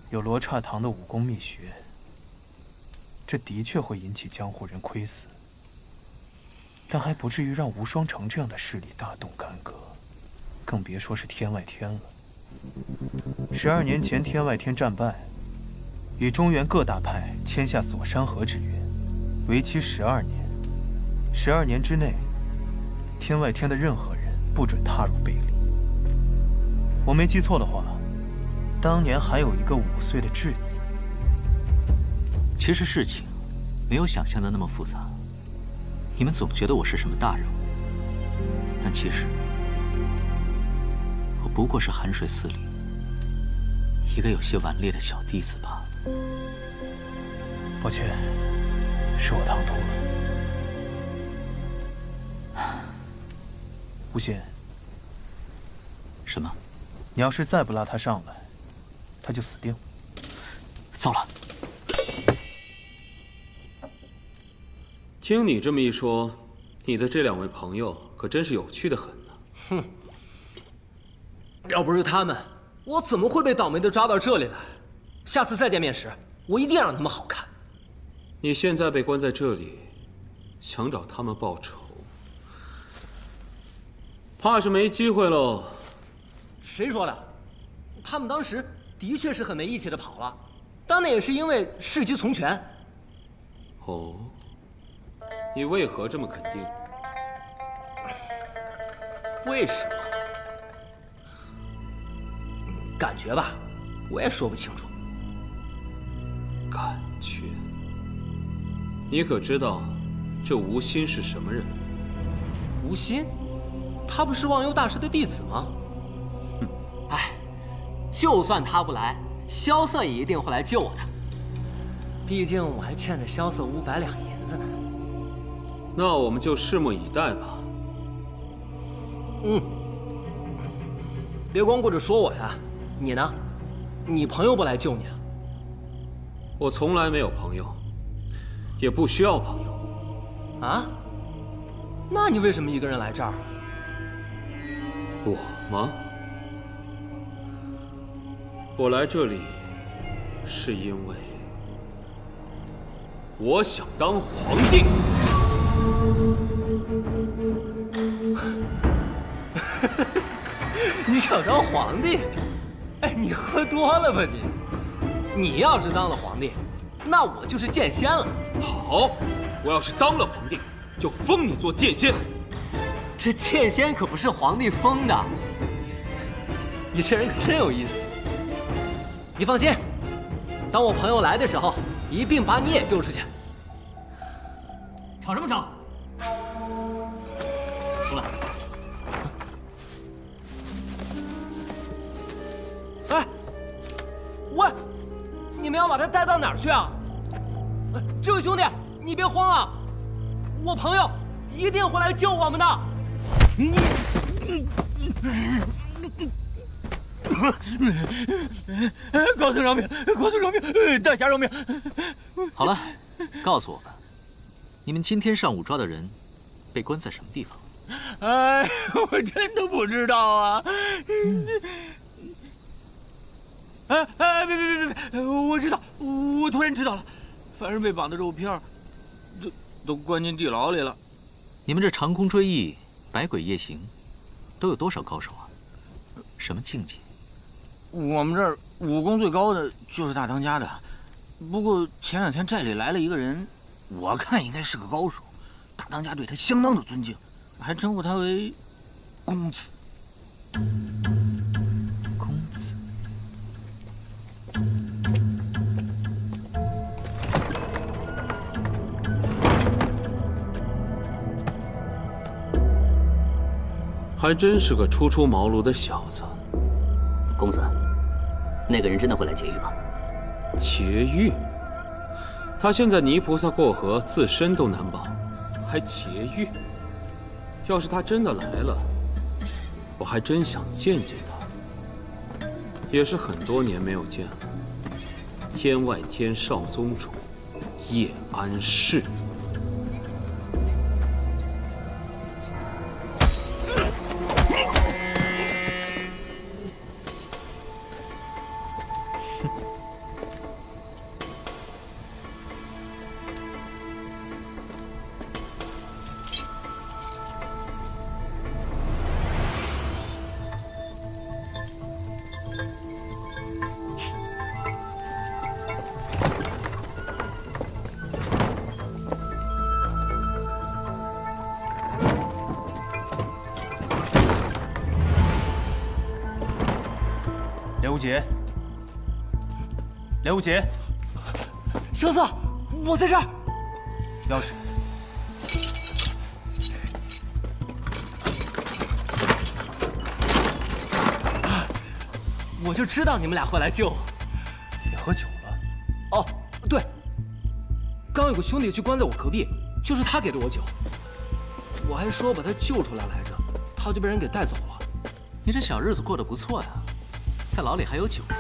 有罗刹堂的武功秘诀，这的确会引起江湖人窥伺，但还不至于让无双城这样的势力大动干戈，更别说是天外天了。12年前，天外天战败，与中原各大派签下锁山河之约，为期12年。12年之内，天外天的任何人不准踏入北离。我没记错的话，当年还有一个5岁的稚子。其实事情没有想象的那么复杂。你们总觉得我是什么大人物，但其实我不过是寒水寺里一个有些顽劣的小弟子罢了。抱歉，是我唐突了。无心，什么？你要是再不拉他上来，他就死定。糟了！听你这么一说，你的这2位朋友可真是有趣的很呢。哼，要不是他们，我怎么会被倒霉的抓到这里来？下次再见面时，我一定让他们好看。你现在被关在这里，想找他们报仇，怕是没机会喽。谁说的？他们当时的确是很没义气的跑了，但那也是因为事急从权。哦，你为何这么肯定？为什么？感觉吧，我也说不清楚。感觉？你可知道这吴昕是什么人？吴昕，他不是忘忧大师的弟子吗？哎，就算他不来，萧瑟也一定会来救我的。毕竟我还欠着萧瑟500两银子呢。那我们就拭目以待吧。别光顾着说我呀，你呢？你朋友不来救你啊？我从来没有朋友，也不需要朋友。啊？那你为什么一个人来这儿？我吗？我来这里是因为我想当皇帝。你想当皇帝？哎，你喝多了吧你？你要是当了皇帝，那我就是剑仙了。好，我要是当了皇帝，就封你做剑仙。这剑仙可不是皇帝封的。你这人可真有意思。你放心，当我朋友来的时候，一并把你也救出去。吵什么吵？出来！哎，喂，你们要把他带到哪儿去啊？这位兄弟，你别慌啊，我朋友一定会来救我们的。高僧饶命！高僧饶命！大侠饶命！好了，告诉我吧，你们今天上午抓的人被关在什么地方？哎，我真的不知道啊！别！我知道，我突然知道了，凡是被绑的肉片，都关进地牢里了。你们这长空追忆、百鬼夜行，都有多少高手啊？什么境界？我们这儿武功最高的就是大当家的，不过前2天寨里来了一个人，我看应该是个高手，大当家对他相当的尊敬，还称呼他为公子。公子。还真是个初出茅庐的小子。公子，那个人真的会来劫狱吗？劫狱？他现在泥菩萨过河，自身都难保，还劫狱？要是他真的来了，我还真想见见他。也是很多年没有见了。天外天少宗主叶安世。刘杰，刘杰，萧瑟，我在这儿。钥匙。我就知道你们俩会来救我。你喝酒了？哦，对，刚有个兄弟去关在我隔壁，就是他给的我酒。我还说把他救出来来着，他就被人给带走了。你这小日子过得不错呀，在牢里还有酒喝。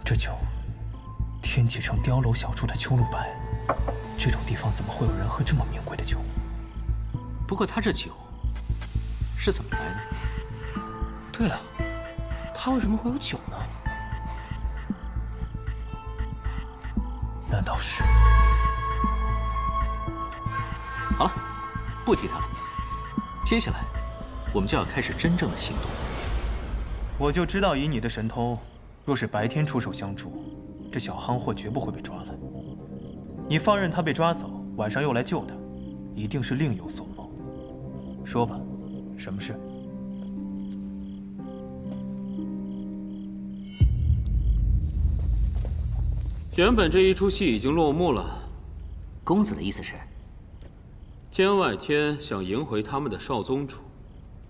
这酒，天启城碉楼小筑的秋露白，这种地方怎么会有人喝这么名贵的酒？不过他这酒是怎么来的？对了，他为什么会有酒呢？难道是？好了，不提他了。接下来，我们就要开始真正的行动。我就知道，以你的神通，若是白天出手相助，这小夯货绝不会被抓了。你放任他被抓走，晚上又来救他，一定是另有所谋。说吧，什么事？原本这一出戏已经落幕了，公子的意思是？天外天想迎回他们的少宗主，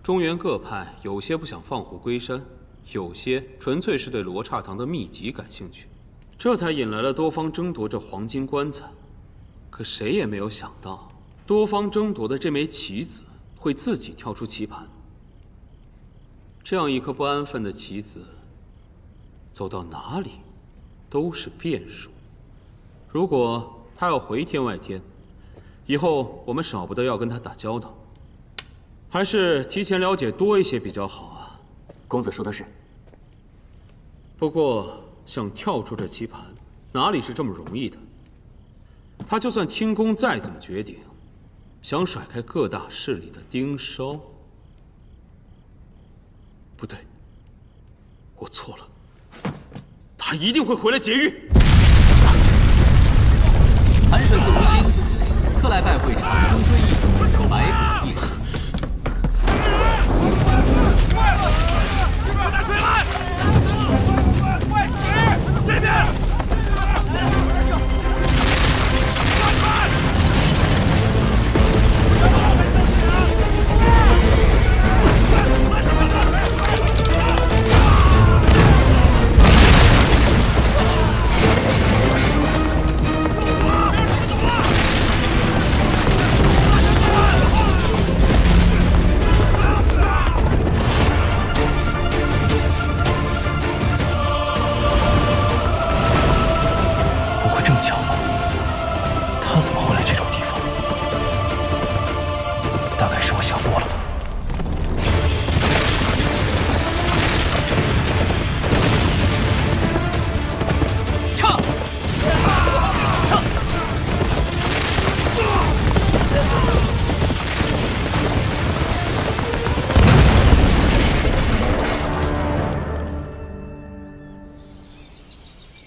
中原各派有些不想放虎归山，有些纯粹是对罗刹堂的秘籍感兴趣，这才引来了多方争夺这黄金棺材。可谁也没有想到，多方争夺的这枚棋子会自己跳出棋盘。这样一颗不安分的棋子，走到哪里都是变数。如果他要回天外天，以后我们少不得要跟他打交道，还是提前了解多一些比较好啊。公子说的是。不过想跳出这棋盘，哪里是这么容易的？他就算轻功再怎么绝顶，想甩开各大势力的盯梢，不对，我错了，他一定会回来劫狱。寒水寺无心，特来拜会长空追忆，白虎夜行。把他推来！快使！这边！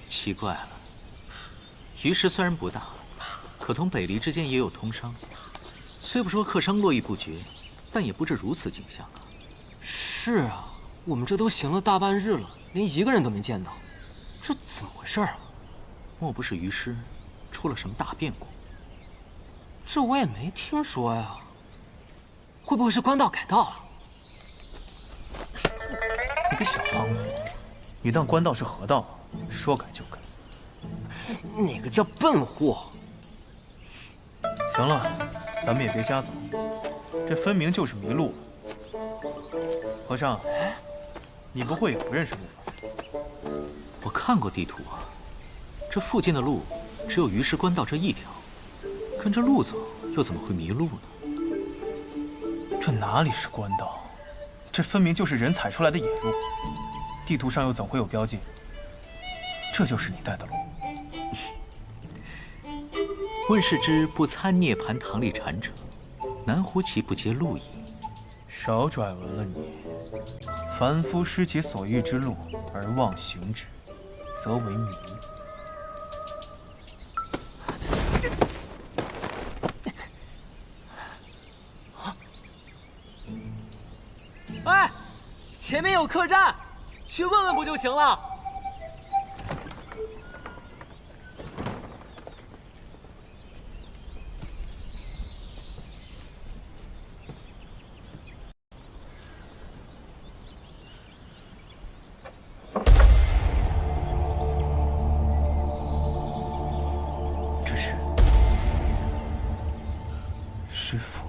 奇怪了，于氏虽然不大，可同北离之间也有通商，虽不说客商络绎不绝，但也不至如此景象啊。是啊，我们这都行了大半日了，连一个人都没见到，这怎么回事啊？莫不是于师出了什么大变故？这我也没听说呀。会不会是官道改道了？你个小憨货，你当官道是河道？说改就改。哪个叫笨货？行了，咱们也别瞎走，这分明就是迷路了。和尚，你不会也不认识路吧？我看过地图啊，这附近的路只有于氏官道这一条，跟着路走又怎么会迷路呢？这哪里是官道？这分明就是人踩出来的野路，地图上又怎会有标记？这就是你带的路。问世之不参涅槃堂里禅者，南湖岂不皆路矣？少拽闻了你。凡夫失其所欲之路而妄行之，则为迷。哎，前面有客栈，去问问不就行了？这是师父。